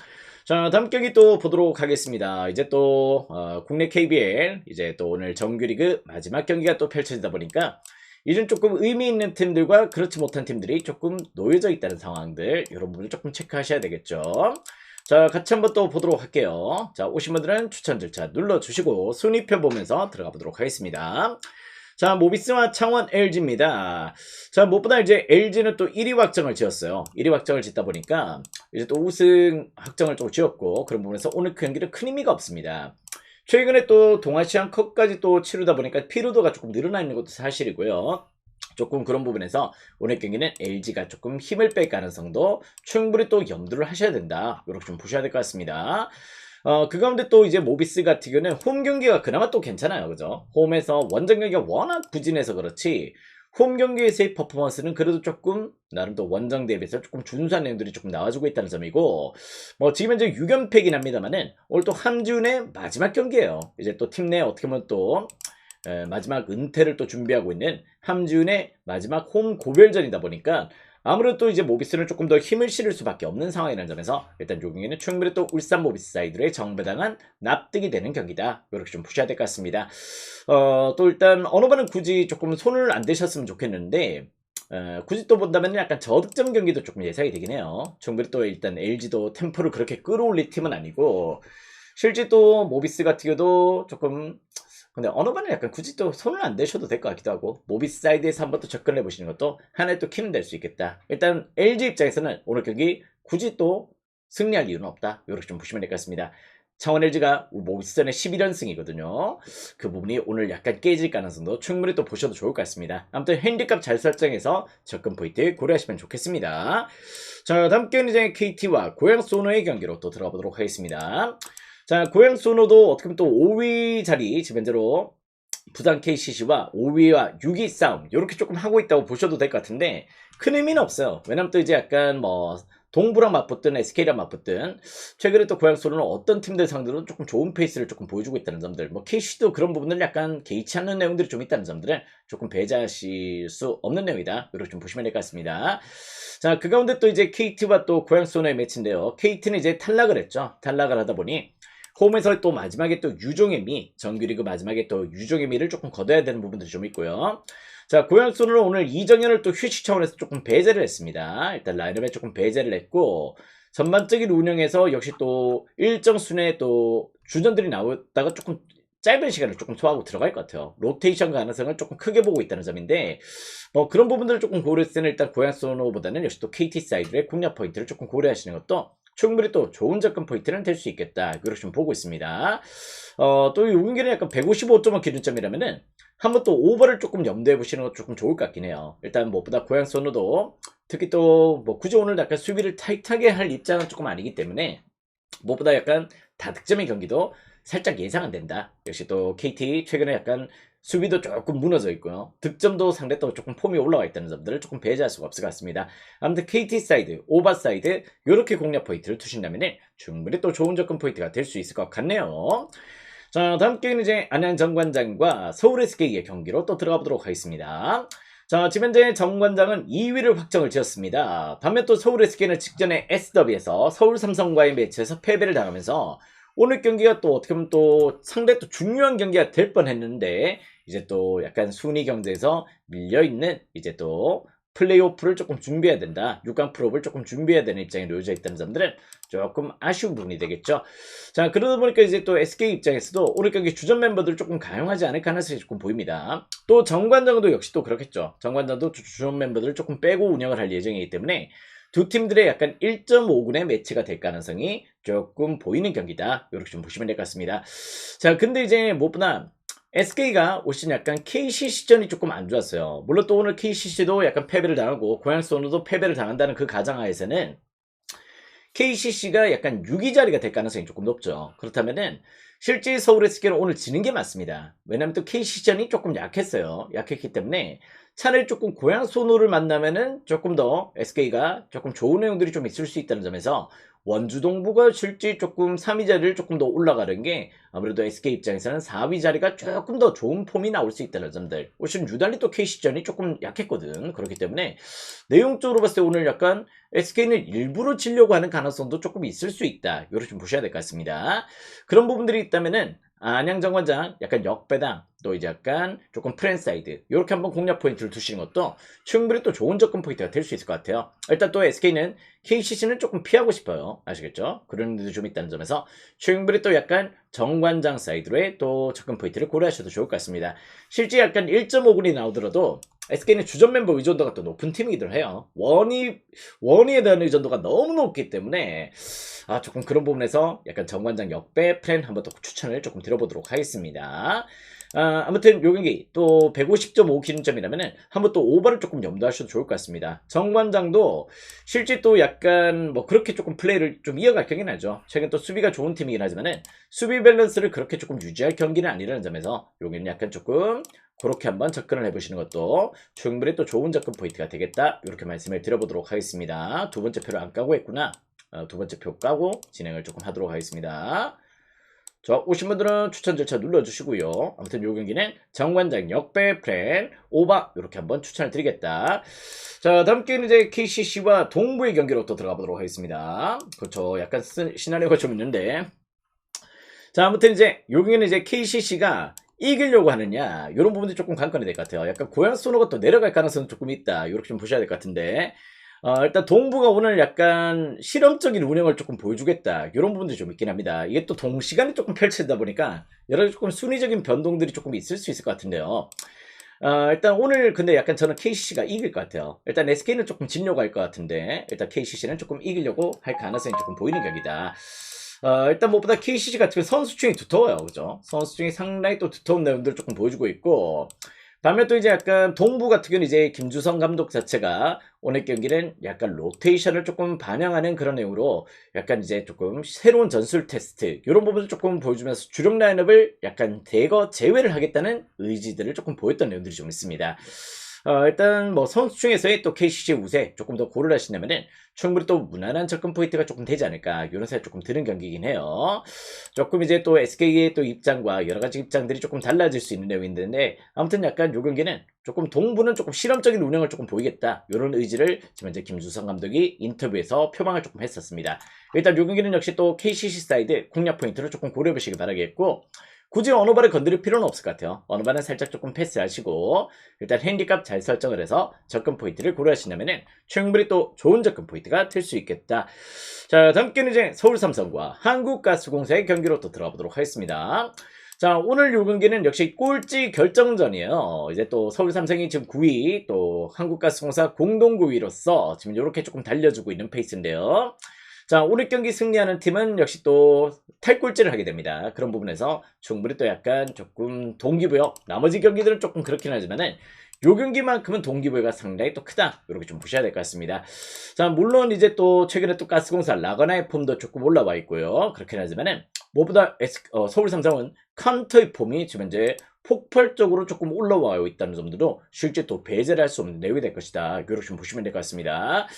자, 다음 경기 또 보도록 하겠습니다. 이제 또 국내 KBL 이제 또 오늘 정규리그 마지막 경기가 또 펼쳐지다 보니까 이젠 조금 의미 있는 팀들과 그렇지 못한 팀들이 조금 놓여져 있다는 상황들, 이런 부분을 조금 체크하셔야 되겠죠. 자, 같이 한번 또 보도록 할게요. 자, 오신 분들은 추천 절차 눌러주시고 순위표 보면서 들어가 보도록 하겠습니다. 자, 모비스와 창원 LG입니다. 자, 무엇보다 이제 LG는 또 1위 확정을 지었어요. 1위 확정을 짓다 보니까 이제 또 우승 확정을 또 지었고, 그런 부분에서 오늘 그 경기는 큰 의미가 없습니다. 최근에 또 동아시안컵까지 또 치르다 보니까 피로도가 조금 늘어나 있는 것도 사실이고요. 조금 그런 부분에서 오늘 경기는 LG가 조금 힘을 뺄 가능성도 충분히 또 염두를 하셔야 된다. 이렇게 좀 보셔야 될 것 같습니다. 그 가운데 또 이제 모비스 같은 경우는 홈 경기가 그나마 또 괜찮아요. 그죠? 홈에서 원정 경기가 워낙 부진해서 그렇지 홈 경기에서의 퍼포먼스는 그래도 조금 나름 또 원정 대비해서 조금 준수한 내용들이 조금 나와주고 있다는 점이고 뭐 지금 현재 6연패이긴 합니다만은 오늘 또 함준의 마지막 경기예요. 이제 또 팀 내 어떻게 보면 또 마지막 은퇴를 또 준비하고 있는 함지훈의 마지막 홈 고별전이다 보니까 아무래도 또 이제 모비스는 조금 더 힘을 실을 수밖에 없는 상황이라는 점에서 일단 요 경기는 충분히 또 울산 모비스 사이드의 정배당한 납득이 되는 경기다. 이렇게 좀 보셔야 될 것 같습니다. 또 일단 어느 번은 굳이 조금 손을 안 대셨으면 좋겠는데 굳이 또 본다면 약간 저득점 경기도 조금 예상이 되긴 해요. 충분히 또 일단 LG도 템포를 그렇게 끌어올릴 팀은 아니고 실제 또 모비스 같은 경우도 조금 근데 어느 번은 약간 굳이 또 손을 안 대셔도 될 것 같기도 하고 모비스 사이드에서 한번 또 접근해 보시는 것도 하나의 또 키는 될 수 있겠다. 일단 LG 입장에서는 오늘 경기 굳이 또 승리할 이유는 없다. 이렇게 좀 보시면 될 것 같습니다. 창원 LG가 모비스전의 11연승이거든요. 그 부분이 오늘 약간 깨질 가능성도 충분히 또 보셔도 좋을 것 같습니다. 아무튼 핸디값 잘 설정해서 접근 포인트 고려하시면 좋겠습니다. 자, 다음 경기는 이제 KT와 고양 소노의 경기로 또 들어가 보도록 하겠습니다. 자, 고양 소노도 어떻게 보면 또 5위 자리 지금 현재로 부산 KCC와 5위와 6위 싸움 이렇게 조금 하고 있다고 보셔도 될 것 같은데 큰 의미는 없어요. 왜냐면 또 이제 약간 뭐 동부랑 맞붙든 SK랑 맞붙든 최근에 또 고양 소노는 어떤 팀들 상대로 조금 좋은 페이스를 조금 보여주고 있다는 점들 뭐 KC도 그런 부분들 약간 개의치 않는 내용들이 좀 있다는 점들을 조금 배제하실 수 없는 내용이다. 이렇게 좀 보시면 될 것 같습니다. 자, 그 가운데 또 이제 KT와 또 고양 소노의 매치인데요. KT는 이제 탈락을 했죠. 탈락을 하다 보니 홈에서 또 마지막에 또 유종의 미, 정규리그 마지막에 또 유종의 미를 조금 거둬야 되는 부분들이 좀 있고요. 자, 고양소는 오늘 이정현을 또 휴식 차원에서 조금 배제를 했습니다. 일단 라인업에 조금 배제를 했고 전반적인 운영에서 역시 또 일정 순에 또 주전들이 나오다가 조금 짧은 시간을 조금 소화하고 들어갈 것 같아요. 로테이션 가능성을 조금 크게 보고 있다는 점인데 뭐 그런 부분들을 조금 고려했을 때는 일단 고양소노보다는 역시 또 KT 사이드의 공략 포인트를 조금 고려하시는 것도 충분히 또 좋은 접근 포인트는 될 수 있겠다. 그렇게 좀 보고 있습니다. 또 이 경기는 약간 155점의 기준점이라면은 한번 또 오버를 조금 염두해 보시는 것도 조금 좋을 것 같긴 해요. 일단 무엇보다 고양 선우도 특히 또 뭐 굳이 오늘 약간 수비를 타이트하게 할 입장은 조금 아니기 때문에 무엇보다 약간 다득점의 경기도 살짝 예상은 된다. 역시 또 KT 최근에 약간 수비도 조금 무너져 있고요. 득점도 상대 또 조금 폼이 올라와 있다는 점들을 조금 배제할 수가 없을 것 같습니다. 아무튼 KT 사이드, 오바 사이드 이렇게 공략 포인트를 두신다면 충분히 또 좋은 접근 포인트가 될 수 있을 것 같네요. 자, 다음 경기는 이제 안양 정관장과 서울 SK의 경기로 또 들어가 보도록 하겠습니다. 자, 지금 현재 정관장은 2위를 확정을 지었습니다. 반면 또 서울 SK는 직전에 S더비에서 서울 삼성과의 매치에서 패배를 당하면서 오늘 경기가 또 어떻게 보면 또 상당히 또 중요한 경기가 될 뻔했는데 이제 또 약간 순위 경쟁에서 밀려있는 이제 또 플레이오프를 조금 준비해야 된다. 6강 프로를 조금 준비해야 되는 입장에 놓여져 있다는 점들은 조금 아쉬운 부분이 되겠죠. 자, 그러다 보니까 이제 또 SK 입장에서도 오늘 경기 주전 멤버들을 조금 가용하지 않을 가능성이 조금 보입니다. 또 정관장도 역시 또 그렇겠죠. 정관장도 주전 멤버들을 조금 빼고 운영을 할 예정이기 때문에 두 팀들의 약간 1.5군의 매치가 될 가능성이 조금 보이는 경기다. 이렇게 좀 보시면 될 것 같습니다. 자, 근데 이제 무엇보다 SK가 올 시즌 약간 KCC전이 조금 안 좋았어요. 물론 또 오늘 KCC도 약간 패배를 당하고 고양소노도 패배를 당한다는 그 가정하에서는 KCC가 약간 6위 자리가 될 가능성이 조금 높죠. 그렇다면은 실제 서울 SK는 오늘 지는 게 맞습니다. 왜냐면 또 KCC전이 조금 약했어요. 약했기 때문에 차라리 조금 고양 소노를 만나면은 조금 더 SK가 조금 좋은 내용들이 좀 있을 수 있다는 점에서 원주 동부가 실제 조금 3위 자리를 조금 더 올라가는 게 아무래도 SK 입장에서는 4위 자리가 조금 더 좋은 폼이 나올 수 있다는 점들. 오늘 유달리 또 KC전이 조금 약했거든. 그렇기 때문에 내용적으로 봤을 때 오늘 약간 SK는 일부러 지려고 하는 가능성도 조금 있을 수 있다. 이렇게 좀 보셔야 될 것 같습니다. 그런 부분들이 있다면은 안양정관장 약간 역배당 또 이제 약간 조금 프랜사이드 이렇게 한번 공략 포인트를 두시는 것도 충분히 또 좋은 접근 포인트가 될 수 있을 것 같아요. 일단 또 SK는 KCC는 조금 피하고 싶어요. 아시겠죠? 그런 일도 좀 있다는 점에서 충분히 또 약간 정관장 사이드로의 또 접근 포인트를 고려하셔도 좋을 것 같습니다. 실제 약간 1.5군이 나오더라도 SK는 주전 멤버 의존도가 또 높은 팀이기도 해요. 원희에 대한 의존도가 너무 높기 때문에 조금 그런 부분에서 약간 정관장 역배 플랜 한번 또 추천을 조금 드려보도록 하겠습니다. 아무튼 요 경기 또 150.5기준점이라면은 한번 또 오버를 조금 염두하셔도 좋을 것 같습니다. 정관장도 실제 또 약간 뭐 그렇게 조금 플레이를 좀 이어갈 경기는 아니죠. 최근 또 수비가 좋은 팀이긴 하지만은 수비 밸런스를 그렇게 조금 유지할 경기는 아니라는 점에서 여기는 약간 조금 그렇게 한번 접근을 해보시는 것도 충분히 또 좋은 접근 포인트가 되겠다. 이렇게 말씀을 드려보도록 하겠습니다. 두 번째 표를 안 까고 했구나. 두 번째 표 까고 진행을 조금 하도록 하겠습니다. 자, 오신 분들은 추천 절차 눌러주시고요. 아무튼 요 경기는 정관장 역배 플랜 오바 이렇게 한번 추천을 드리겠다. 자, 다음 게임은 이제 KCC와 동부의 경기로 또 들어가 보도록 하겠습니다. 그렇죠. 약간 시나리오가 좀 있는데. 자, 아무튼 이제 요 경기는 이제 KCC가 이기려고 하느냐 이런 부분들이 조금 관건이 될 것 같아요. 약간 고양 소노가 또 내려갈 가능성은 조금 있다. 이렇게 좀 보셔야 될 것 같은데. 일단 동부가 오늘 약간 실험적인 운영을 조금 보여주겠다 이런 부분들이 좀 있긴 합니다. 이게 또 동시간에 조금 펼쳐지다 보니까 여러 조금 순위적인 변동들이 조금 있을 수 있을 것 같은데요. 일단 오늘 근데 약간 저는 KCC가 이길 것 같아요. 일단 SK는 조금 지려고 할 것 같은데 일단 KCC는 조금 이기려고 할 가능성이 조금 보이는 경기다. 일단 무엇보다 KCC 같은 선수층이 두터워요. 그죠? 선수층이 상당히 또 두터운 내용들을 조금 보여주고 있고 반면 또 이제 약간 동부 같은 경우는 이제 김주성 감독 자체가 오늘 경기는 약간 로테이션을 조금 반영하는 그런 내용으로 약간 이제 조금 새로운 전술 테스트 이런 부분을 조금 보여주면서 주력 라인업을 약간 대거 제외를 하겠다는 의지들을 조금 보였던 내용들이 좀 있습니다. 일단 뭐 선수 중에서의 또 KCC 우세 조금 더 고려를 하신다면은 충분히 또 무난한 접근 포인트가 조금 되지 않을까 이런 생각이 조금 드는 경기이긴 해요. 조금 이제 또 SK의 또 입장과 여러 가지 입장들이 조금 달라질 수 있는 내용인데 아무튼 약간 요 경기는 조금 동부는 조금 실험적인 운영을 조금 보이겠다 이런 의지를 지금 이제 김주성 감독이 인터뷰에서 표방을 조금 했었습니다. 일단 요 경기는 역시 또 KCC 사이드 공략 포인트를 조금 고려해 보시기 바라겠고 굳이 어느 발을 건드릴 필요는 없을 것 같아요. 어느 발은 살짝 조금 패스하시고 일단 핸디값 잘 설정을 해서 접근 포인트를 고려하시려면 충분히 또 좋은 접근 포인트가 될 수 있겠다. 자, 다음 경기는 이제 서울삼성과 한국가스공사의 경기로 또 들어가 보도록 하겠습니다. 자, 오늘 요 경기는 역시 꼴찌 결정전이에요. 이제 또 서울삼성이 지금 9위, 또 한국가스공사 공동 9위로서 지금 이렇게 조금 달려주고 있는 페이스인데요. 자, 오늘 경기 승리하는 팀은 역시 또 탈꼴찌를 하게 됩니다. 그런 부분에서 충분히 또 약간 조금 동기부여, 나머지 경기들은 조금 그렇긴 하지만은 요 경기만큼은 동기부여가 상당히 또 크다. 이렇게 좀 보셔야 될 것 같습니다. 자, 물론 이제 또 최근에 또 가스공사 라거나의 폼도 조금 올라와 있고요. 그렇긴 하지만은 무엇보다 서울삼성은 카운터의 폼이 지금 현재 폭발적으로 조금 올라와 있다는 점들도 실제 또 배제를 할 수 없는 내용이 될 것이다. 이렇게 좀 보시면 될 것 같습니다.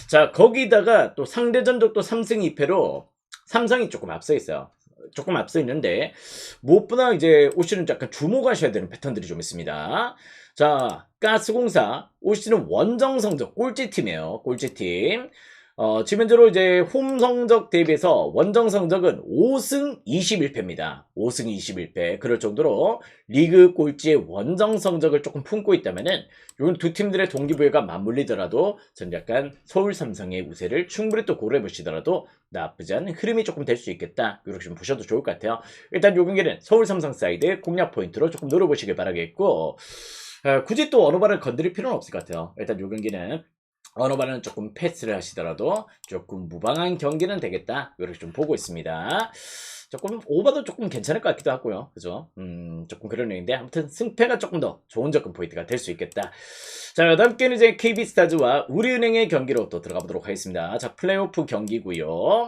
자, 거기다가 또 상대전적 또 3승 2패로 삼성이 조금 앞서 있어요. 조금 앞서 있는데 무엇보다 이제 올 시즌 약간 주목하셔야 되는 패턴들이 좀 있습니다. 자, 가스공사 올 시즌 원정 성적 꼴찌팀이에요. 꼴찌팀. 지금 현재로 이제 홈 성적 대비해서 원정 성적은 5승 21패입니다. 5승 21패. 그럴 정도로 리그 꼴찌의 원정 성적을 조금 품고 있다면은 이런 두 팀들의 동기부여가 맞물리더라도 전 약간 서울 삼성의 우세를 충분히 또 고려해 보시더라도 나쁘지 않은 흐름이 조금 될 수 있겠다. 이렇게 좀 보셔도 좋을 것 같아요. 일단 요 경기는 서울 삼성 사이드 공략 포인트로 조금 노려보시길 바라겠고 굳이 또 어느 발을 건드릴 필요는 없을 것 같아요. 일단 요 경기는 어느 발은 조금 패스를 하시더라도 조금 무방한 경기는 되겠다. 이렇게 좀 보고 있습니다. 조금 오버도 조금 괜찮을 것 같기도 하고요. 그죠? 조금 그런 내용인데 아무튼 승패가 조금 더 좋은 접근 포인트가 될 수 있겠다. 자, 다음 경기는 이제 KB스타즈와 우리은행의 경기로 또 들어가 보도록 하겠습니다. 자, 플레이오프 경기고요.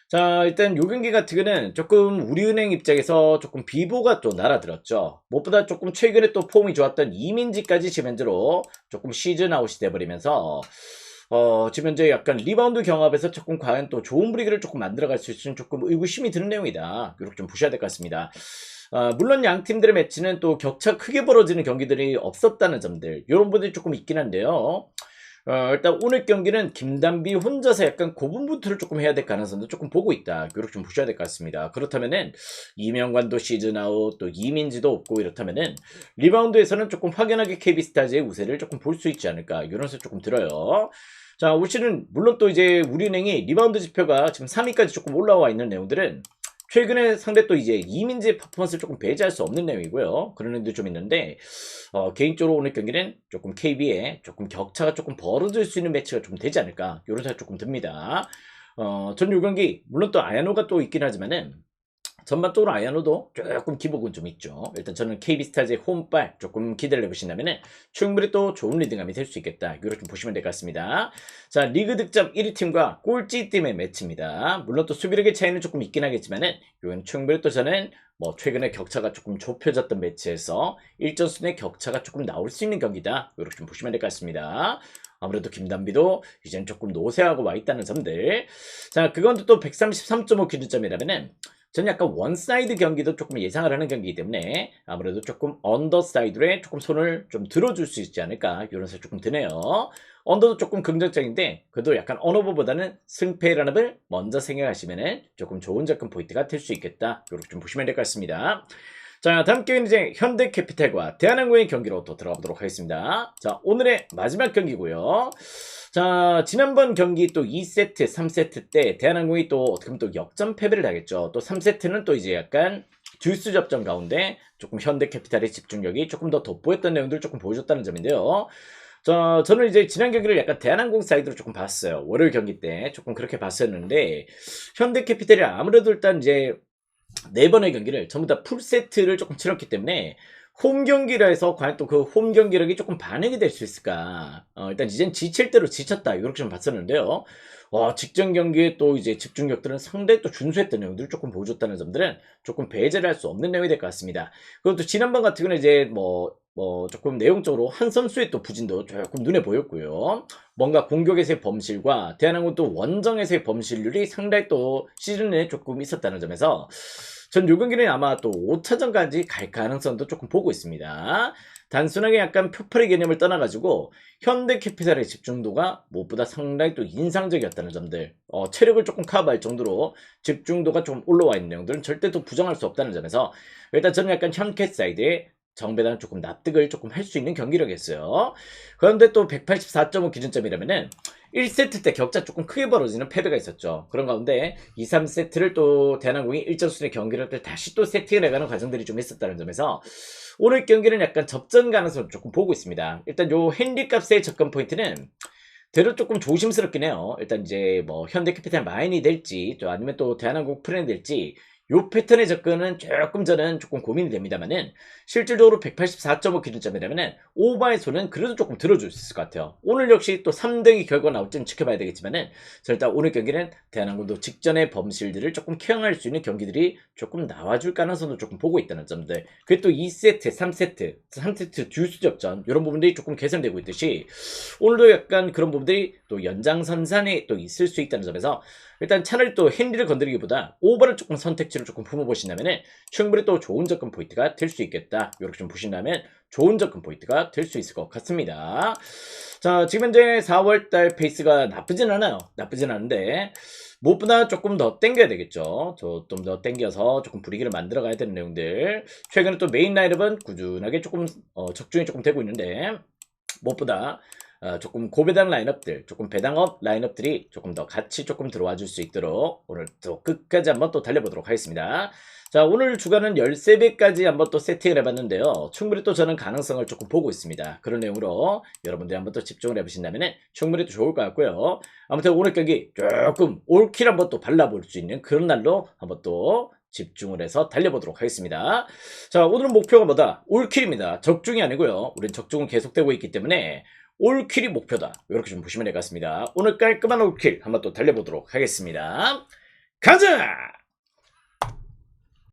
자, 일단 요 경기 같은 경우는 조금 우리은행 입장에서 조금 비보가 또 날아들었죠. 무엇보다 조금 최근에 또 폼이 좋았던 이민지까지 지금 현재로 조금 시즌 아웃이 돼버리면서 지금 현재 약간 리바운드 경합에서 조금 과연 또 좋은 분위기를 조금 만들어갈 수 있을지는 조금 의구심이 드는 내용이다. 이렇게 좀 보셔야 될 것 같습니다. 물론 양 팀들의 매치는 또 격차 크게 벌어지는 경기들이 없었다는 점들 이런 부분들이 조금 있긴 한데요. 일단 오늘 경기는 김단비 혼자서 약간 고분분투를 조금 해야 될 가능성도 조금 보고 있다. 이렇게 좀 보셔야 될 것 같습니다. 그렇다면은 이명관도 시즌 아웃 또 이민지도 없고 이렇다면은 리바운드에서는 조금 확연하게 KB스타즈의 우세를 조금 볼 수 있지 않을까 이런 생각 조금 들어요. 자, 올 시즌 물론 또 이제 우리은행이 리바운드 지표가 지금 3위까지 조금 올라와 있는 내용들은 최근에 상대 또 이제 이민재 퍼포먼스를 조금 배제할 수 없는 내용이고요. 그런 내용도 좀 있는데, 개인적으로 오늘 경기는 조금 KB에 조금 격차가 조금 벌어질 수 있는 매치가 좀 되지 않을까, 이런 생각 조금 듭니다. 전 요 경기, 물론 또 아야노가 또 있긴 하지만은, 전반적으로 아야노도 조금 기복은 좀 있죠. 일단 저는 KB스타즈의 홈발 조금 기대를 해보신다면 충분히 또 좋은 리딩감이 될 수 있겠다. 이렇게 좀 보시면 될 것 같습니다. 자, 리그 득점 1위 팀과 꼴찌 팀의 매치입니다. 물론 또 수비력의 차이는 조금 있긴 하겠지만은 이건 충분히 또 저는 뭐 최근에 격차가 조금 좁혀졌던 매치에서 일전순의 격차가 조금 나올 수 있는 경기다. 이렇게 좀 보시면 될 것 같습니다. 아무래도 김단비도 이제는 조금 노쇠하고 와 있다는 점들. 자, 그건 또 133.5 기준점이라면은 저는 약간 원사이드 경기도 조금 예상을 하는 경기이기 때문에 아무래도 조금 언더사이드에 조금 손을 좀 들어줄 수 있지 않을까 이런 생각 조금 드네요. 언더도 조금 긍정적인데 그래도 약간 언어버보다는 승패라는 걸 먼저 생각하시면 조금 좋은 접근 포인트가 될 수 있겠다. 이렇게 좀 보시면 될 것 같습니다. 자, 다음 경기는 이제 현대캐피탈과 대한항공의 경기로 또 들어가 보도록 하겠습니다. 자, 오늘의 마지막 경기고요. 자, 지난번 경기 또 2세트, 3세트 때 대한항공이 또 어떻게 보면 또 역전 패배를 당했죠. 또 3세트는 또 이제 약간 듀스 접전 가운데 조금 현대캐피탈의 집중력이 조금 더 돋보였던 내용들을 조금 보여줬다는 점인데요. 자, 저는 이제 지난 경기를 약간 대한항공 사이드로 조금 봤어요. 월요일 경기 때 조금 그렇게 봤었는데 현대캐피탈이 아무래도 일단 이제 4번의 경기를 전부 다 풀세트를 조금 치렀기 때문에 홈 경기라 해서 과연 또 그 홈 경기력이 조금 반영이 될 수 있을까? 일단 이젠 지칠 대로 지쳤다. 이렇게 좀 봤었는데요. 직전 경기에 또 이제 집중력들은 상당히 또 준수했던 내용들을 조금 보여줬다는 점들은 조금 배제를 할 수 없는 내용이 될 것 같습니다. 그리고 또 지난번 같은 경우는 이제 조금 내용적으로 한 선수의 또 부진도 조금 눈에 보였고요. 뭔가 공격에서의 범실과 대한항공 또 원정에서의 범실률이 상당히 또 시즌 내에 조금 있었다는 점에서 전 요 경기는 아마 또 5차전까지 갈 가능성도 조금 보고 있습니다. 단순하게 약간 표팔의 개념을 떠나가지고 현대캐피탈의 집중도가 무엇보다 상당히 또 인상적이었다는 점들, 체력을 조금 커버할 정도로 집중도가 좀 올라와 있는 내용들은 절대 또 부정할 수 없다는 점에서 일단 저는 약간 현캐 사이드에 정배당 조금 납득을 조금 할 수 있는 경기력이었어요. 그런데 또 184.5 기준점이라면은 1세트 때 격차 조금 크게 벌어지는 패배가 있었죠. 그런 가운데 2, 3세트를 또 대한항공이 일정순의 경기를 다시 또 세팅을 해가는 과정들이 좀 있었다는 점에서 오늘 경기는 약간 접전 가능성을 조금 보고 있습니다. 일단 요 헨리 값의 접근 포인트는 대로 조금 조심스럽긴 해요. 일단 이제 뭐 현대캐피탈 마인이 될지 또 아니면 또 대한항공 프렌이 될지 요 패턴의 접근은 조금 저는 조금 고민이 됩니다만은 실질적으로 184.5 기준점이라면은 오버의 손은 그래도 조금 들어줄 수 있을 것 같아요. 오늘 역시 또 3등이 결과 나올지는 지켜봐야 되겠지만은 일단 오늘 경기는 대한항공도 직전의 범실들을 조금 케어할 수 있는 경기들이 조금 나와줄 가능성도 조금 보고 있다는 점들. 그리고 또 2세트, 3세트 듀스 접전 이런 부분들이 조금 개선되고 있듯이 오늘도 약간 그런 부분들이 또 연장선상에 또 있을 수 있다는 점에서 일단 차라리 또 핸디를 건드리기보다 오버를 조금 선택지로 조금 품어보신다면 충분히 또 좋은 접근 포인트가 될 수 있겠다. 이렇게 좀 보신다면 좋은 접근 포인트가 될 수 있을 것 같습니다. 자, 지금 현재 4월달 페이스가 나쁘진 않아요. 나쁘진 않은데 무엇보다 조금 더 땡겨야 되겠죠. 좀 더 땡겨서 조금 분위기를 만들어 가야 되는 내용들. 최근에 또 메인 라인업은 꾸준하게 조금 적중이 조금 되고 있는데 무엇보다 조금 고배당 라인업들, 조금 배당업 라인업들이 조금 더 같이 조금 들어와 줄 수 있도록 오늘 또 끝까지 한번 또 달려보도록 하겠습니다. 자, 오늘 주간은 13배까지 한번 또 세팅을 해봤는데요. 충분히 또 저는 가능성을 조금 보고 있습니다. 그런 내용으로 여러분들이 한번 또 집중을 해보신다면 충분히 또 좋을 것 같고요. 아무튼 오늘 경기 조금 올킬 한번 또 발라볼 수 있는 그런 날로 한번 또 집중을 해서 달려보도록 하겠습니다. 자, 오늘은 목표가 뭐다? 올킬입니다. 적중이 아니고요. 우린 적중은 계속되고 있기 때문에 올킬이 목표다. 이렇게 좀 보시면 될 것 같습니다. 오늘 깔끔한 올킬 한번 또 달려보도록 하겠습니다. 가자!